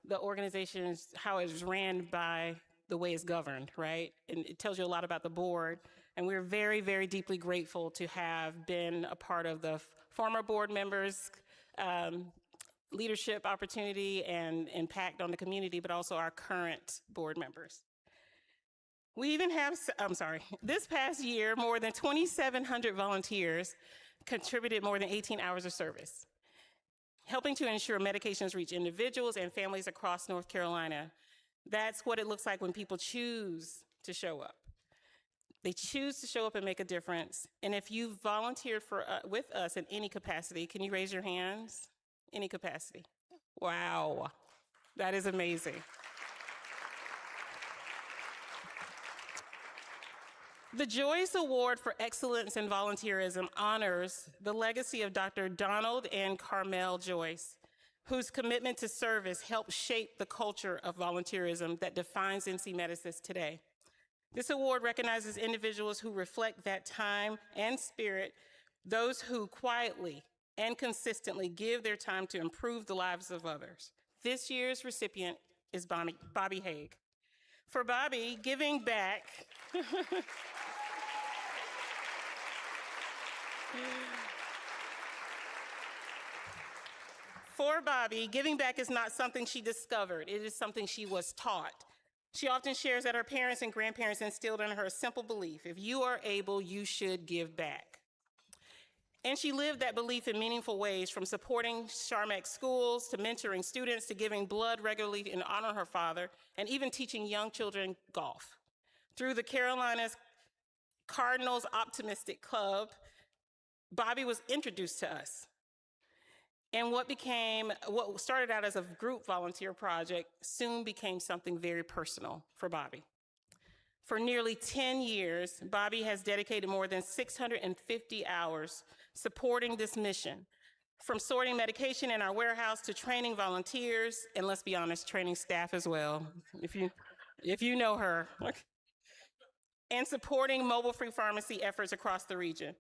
the organization how it's ran by the way it's governed, right? And it tells you a lot about the board. And we're very, very deeply grateful to have been a part of the former board members' leadership opportunity and impact on the community, but also our current board members. We even have, this past year, more than 2,700 volunteers contributed more than 18 hours of service, helping to ensure medications reach individuals and families across North Carolina. That's what it looks like when people choose to show up. They choose to show up and make a difference. And if you've volunteered with us in any capacity, can you raise your hands? Any capacity. Wow, that is amazing. The Joyce Award for Excellence in Volunteerism honors the legacy of Dr. Donald and Carmel Joyce, whose commitment to service helped shape the culture of volunteerism that defines NC MedAssist today. This award recognizes individuals who reflect that time and spirit, those who quietly and consistently give their time to improve the lives of others. This year's recipient is Bobby Haig. For Bobby, giving back For Bobby, giving back is not something she discovered. It is something she was taught. She often shares that her parents and grandparents instilled in her a simple belief: if you are able, you should give back. And she lived that belief in meaningful ways, from supporting Charmex schools to mentoring students to giving blood regularly in honor of her father, and even teaching young children golf. Through the Carolinas Cardinals Optimistic Club, Bobby was introduced to us. And what started out as a group volunteer project soon became something very personal for Bobby. For nearly 10 years, Bobby has dedicated more than 650 hours supporting this mission, from sorting medication in our warehouse to training volunteers, and let's be honest, training staff as well, if you know her, and supporting mobile-free pharmacy efforts across the region.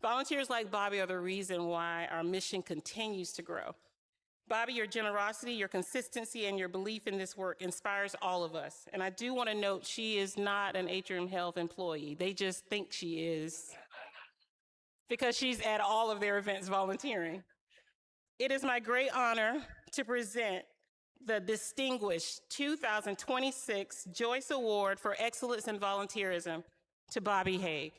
Volunteers like Bobby are the reason why our mission continues to grow. Bobby, your generosity, your consistency, and your belief in this work inspires all of us. And I do want to note, she is not an Atrium Health employee. They just think she is, because she's at all of their events volunteering. It is my great honor to present the distinguished 2026 Joyce Award for Excellence in Volunteerism to Bobby Haig.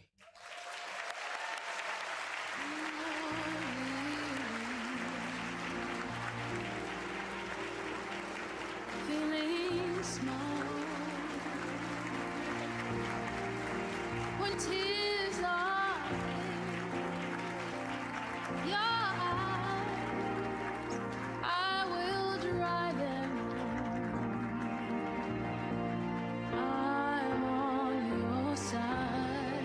Feeling small when tears are in your eyes, I will dry them. I'm on your side.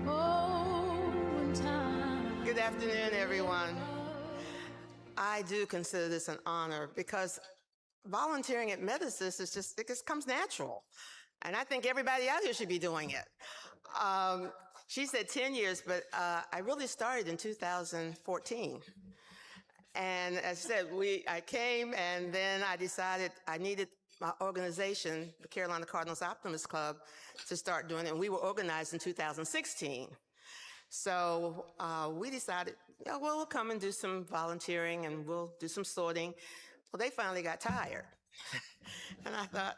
Oh, when time. Good afternoon, everyone. I do consider this an honor because volunteering at MedAssist it just comes natural. And I think everybody out here should be doing it. She said 10 years, but I really started in 2014. And as I said, I came and then I decided I needed my organization, the Carolina Cardinals Optimist Club, to start doing it. And we were organized in 2016. So we decided, yeah, we'll come and do some volunteering and we'll do some sorting. Well, they finally got tired. And I thought,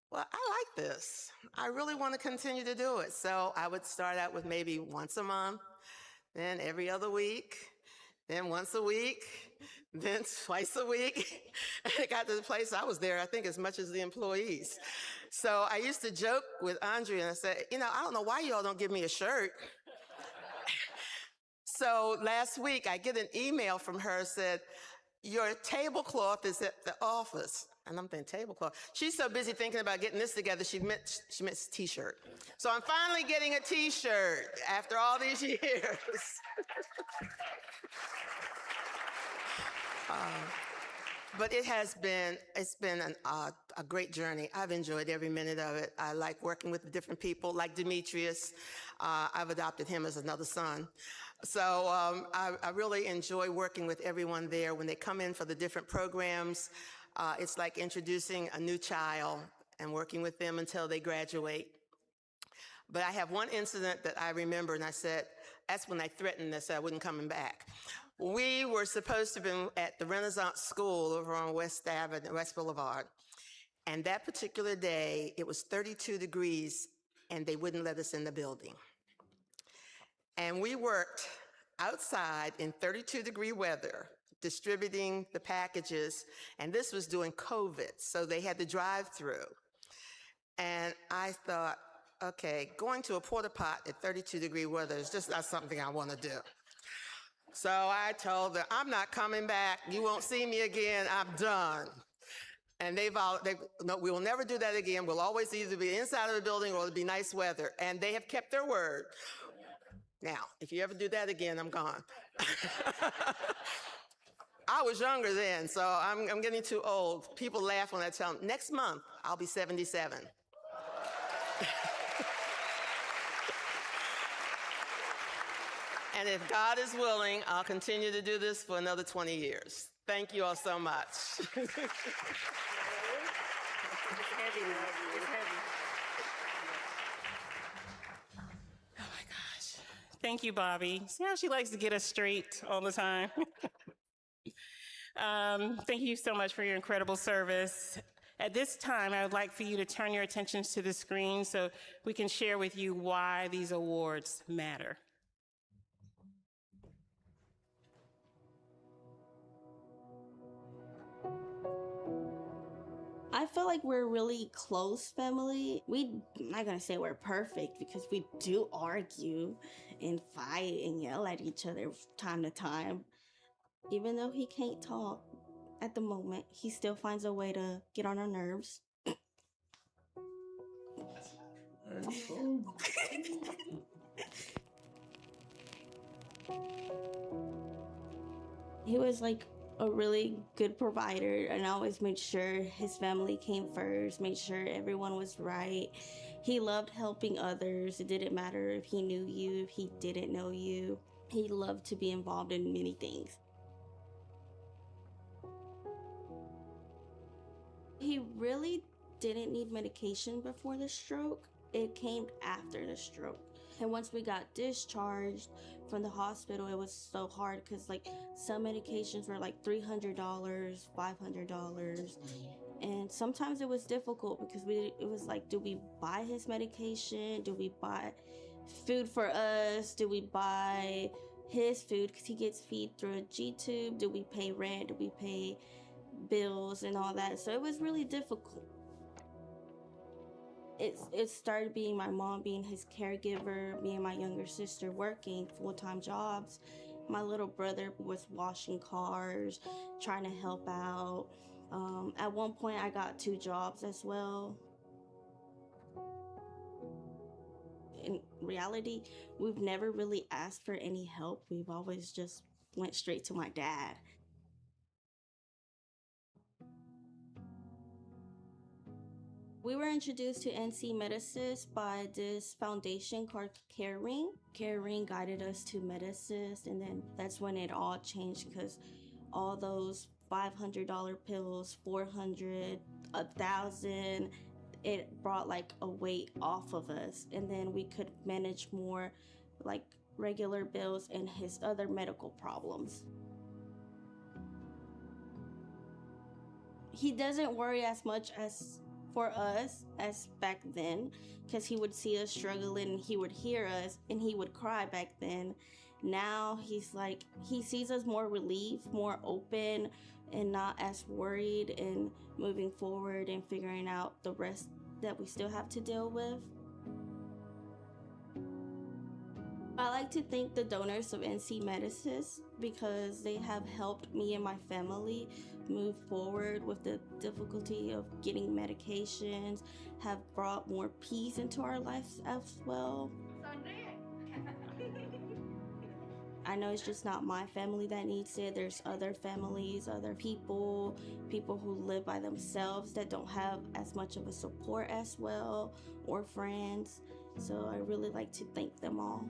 well, I like this. I really want to continue to do it. So I would start out with maybe once a month, then every other week, then once a week, then twice a week. And it got to the place I was there, I think, as much as the employees. So I used to joke with Andrea and I said, I don't know why y'all don't give me a shirt. So last week, I get an email from her said, your tablecloth is at the office. And I'm thinking, tablecloth? She's so busy thinking about getting this together, she meant t-shirt. So I'm finally getting a t-shirt after all these years. But it's been a great journey. I've enjoyed every minute of it. I like working with different people, like Demetrius. I've adopted him as another son. So I really enjoy working with everyone there. When they come in for the different programs, it's like introducing a new child and working with them until they graduate. But I have one incident that I remember, and I said, that's when I threatened this, I wasn't coming back. We were supposed to have been at the Renaissance School over on West Boulevard. And that particular day, it was 32 degrees, and they wouldn't let us in the building. And we worked outside in 32-degree weather, distributing the packages, and this was during COVID, so they had to drive through. And I thought, okay, going to a porta pot at 32-degree weather is just not something I want to do. So I told them, I'm not coming back. You won't see me again. I'm done. And no, we will never do that again. We'll always either be inside of the building or it'll be nice weather. And they have kept their word. Now, if you ever do that again, I'm gone. I was younger then, so I'm getting too old. People laugh when I tell them, next month, I'll be 77. And if God is willing, I'll continue to do this for another 20 years. Thank you all so much. It's heavy now. It's heavy. Oh my gosh. Thank you, Bobby. See how she likes to get us straight all the time? Thank you so much for your incredible service. At this time, I would like for you to turn your attentions to the screen so we can share with you why these awards matter. I feel like we're a really close family. I'm not gonna say we're perfect because we do argue and fight and yell at each other from time to time. Even though he can't talk at the moment, he still finds a way to get on our nerves. He was like a really good provider and always made sure his family came first, made sure everyone was right. He loved helping others. It didn't matter if he knew you, if he didn't know you. He loved to be involved in many things. He really didn't need medication before the stroke. It came after the stroke. And once we got discharged from the hospital, it was so hard because like some medications were like $300, $500. And sometimes it was difficult because it was like, do we buy his medication? Do we buy food for us? Do we buy his food because he gets feed through a G-tube? Do we pay rent? Do we pay bills and all that? So it was really difficult. It started being my mom being his caregiver, me and my younger sister working full-time jobs. My little brother was washing cars, trying to help out. At one point, I got 2 jobs as well. In reality, we've never really asked for any help. We've always just went straight to my dad. We were introduced to NC MedAssist by this foundation called CareRing. CareRing guided us to MedAssist, and then that's when it all changed because all those $500 pills, $400, $1,000, it brought like a weight off of us, and then we could manage more like regular bills and his other medical problems. He doesn't worry as much as for us as back then, because he would see us struggling and he would hear us and he would cry back then. Now he's like, he sees us more relieved, more open, and not as worried, and moving forward and figuring out the rest that we still have to deal with. I like to thank the donors of NC MedAssist because they have helped me and my family move forward with the difficulty of getting medications, have brought more peace into our lives as well. I know it's just not my family that needs it. There's other families, other people who live by themselves that don't have as much of a support as well, or friends. So I really like to thank them all.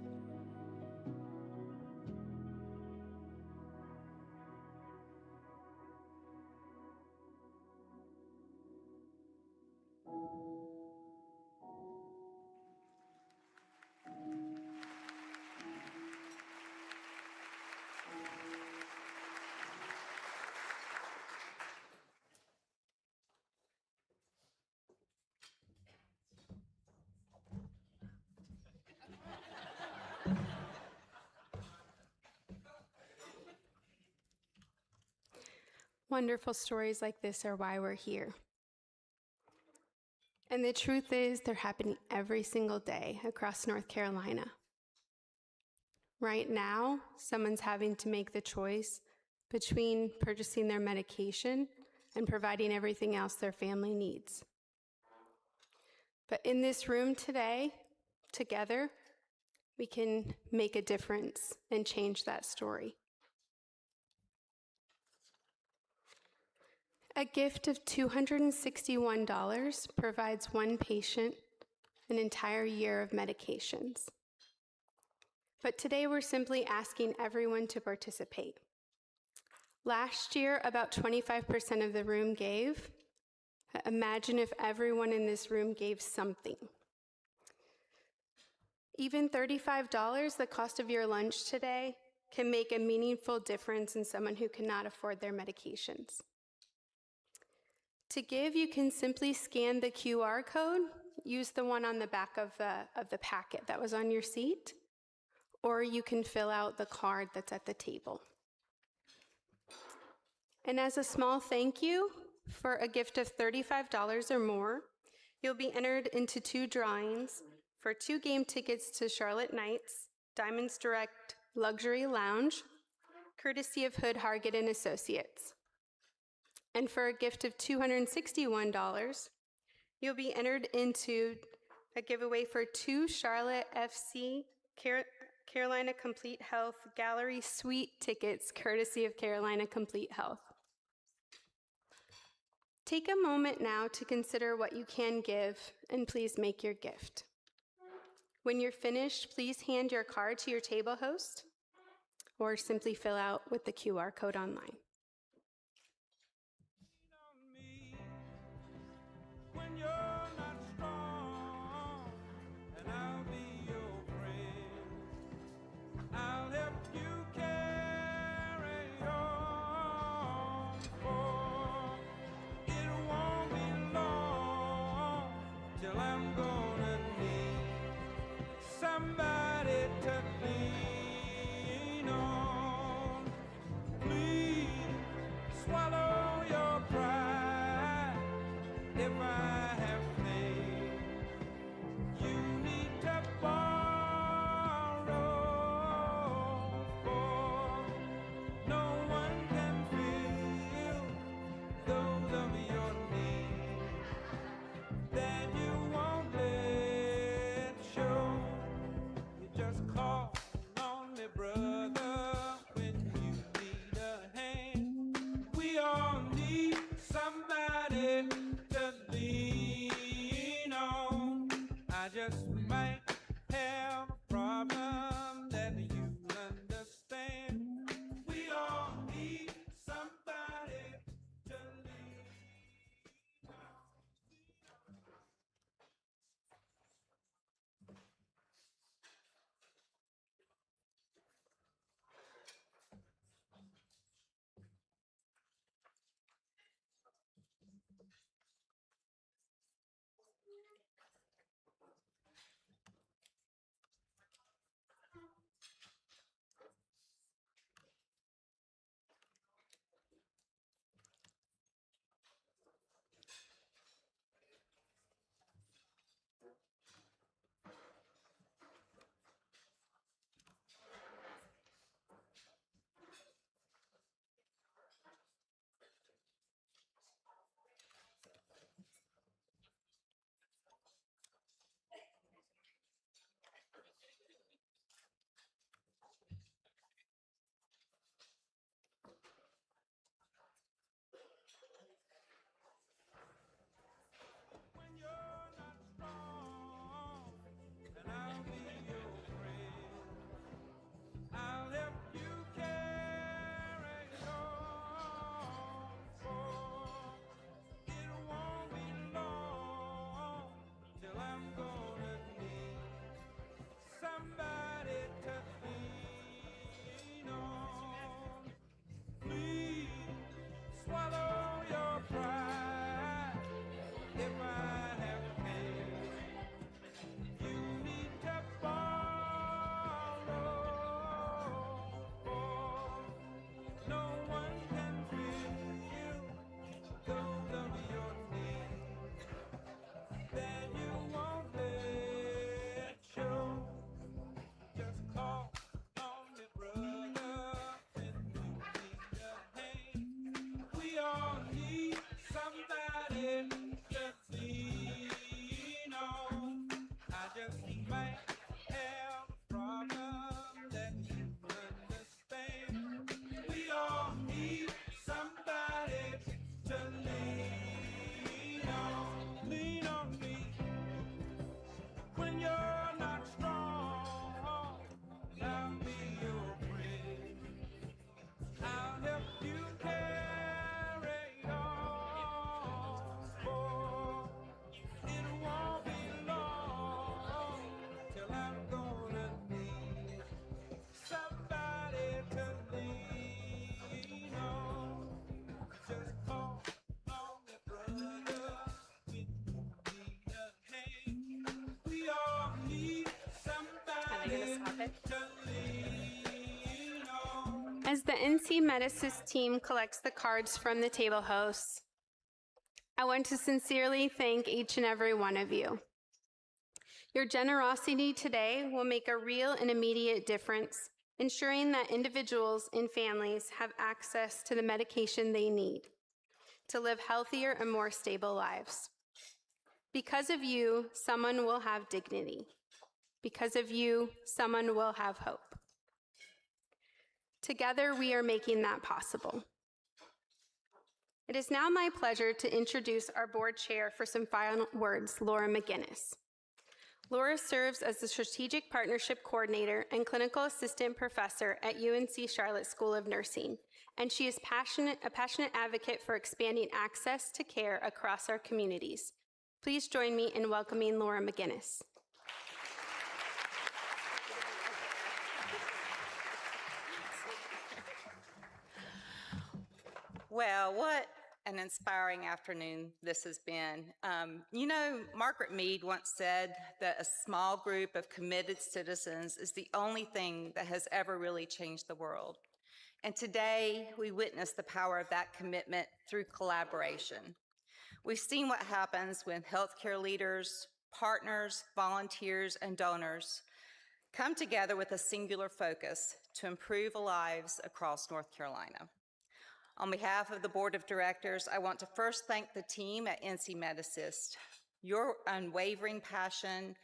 Wonderful stories like this are why we're here. And the truth is, they're happening every single day across North Carolina. Right now, someone's having to make the choice between purchasing their medication and providing everything else their family needs. But in this room today, together, we can make a difference and change that story. A gift of $261 provides one patient an entire year of medications. But today we're simply asking everyone to participate. Last year, about 25% of the room gave. Imagine if everyone in this room gave something. Even $35, the cost of your lunch today, can make a meaningful difference in someone who cannot afford their medications. To give, you can simply scan the QR code, use the one on the back of the packet that was on your seat, or you can fill out the card that's at the table. And as a small thank you for a gift of $35 or more, you'll be entered into 2 drawings for 2 game tickets to Charlotte Knights, Diamonds Direct Luxury Lounge, courtesy of Hood Hargett and Associates. And for a gift of $261, you'll be entered into a giveaway for 2 Charlotte FC Carolina Complete Health Gallery Suite tickets, courtesy of Carolina Complete Health. Take a moment now to consider what you can give, and please make your gift. When you're finished, please hand your card to your table host, or simply fill out with the QR code online. When you're not strong, and I'll be your friend. I'll help you carry on, for it won't be long till I'm gonna need somebody to lean on. Please As the NC MedAssist team collects the cards from the table hosts, I want to sincerely thank each and every one of you. Your generosity today will make a real and immediate difference, ensuring that individuals and families have access to the medication they need to live healthier and more stable lives. Because of you, someone will have dignity. Because of you, someone will have hope. Together, we are making that possible. It is now my pleasure to introduce our board chair for some final words, Laura McGinnis. Laura serves as the Strategic Partnership Coordinator and Clinical Assistant Professor at UNC Charlotte School of Nursing, and she is a passionate advocate for expanding access to care across our communities. Please join me in welcoming Laura McGinnis. Well, what an inspiring afternoon this has been. You know, Margaret Mead once said that a small group of committed citizens is the only thing that has ever really changed the world. And today, we witness the power of that commitment through collaboration. We've seen what happens when healthcare leaders, partners, volunteers, and donors come together with a singular focus to improve lives across North Carolina. On behalf of the Board of Directors, I want to first thank the team at NC MedAssist. Your unwavering passion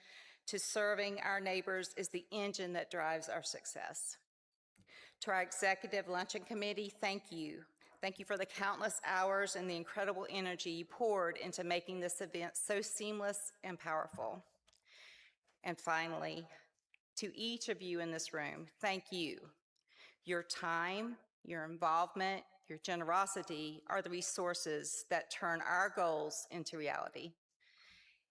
to serving our neighbors is the engine that drives our success. To our Executive Luncheon Committee, thank you. Thank you for the countless hours and the incredible energy you poured into making this event so seamless and powerful. And finally, to each of you in this room, thank you. Your time, your involvement, your generosity are the resources that turn our goals into reality.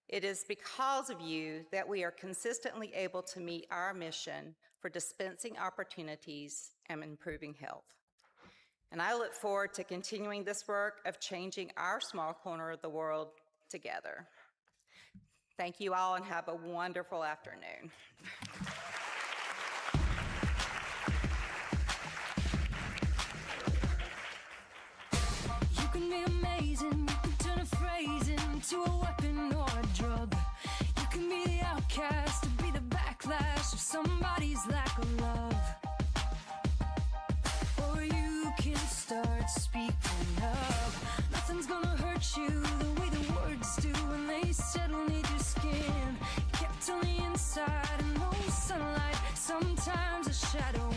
It is because of you that we are consistently able to meet our mission for dispensing opportunities and improving health. And I look forward to continuing this work of changing our small corner of the world together. Thank you all and have a wonderful afternoon. You can be amazing, you can turn a phrase into a weapon or a drug. You can be the outcast, to be the backlash of somebody's lack of love. Or you can start speaking up. Nothing's gonna hurt you the way the words do when they settle near your skin. Kept on the inside and no sunlight, sometimes a shadow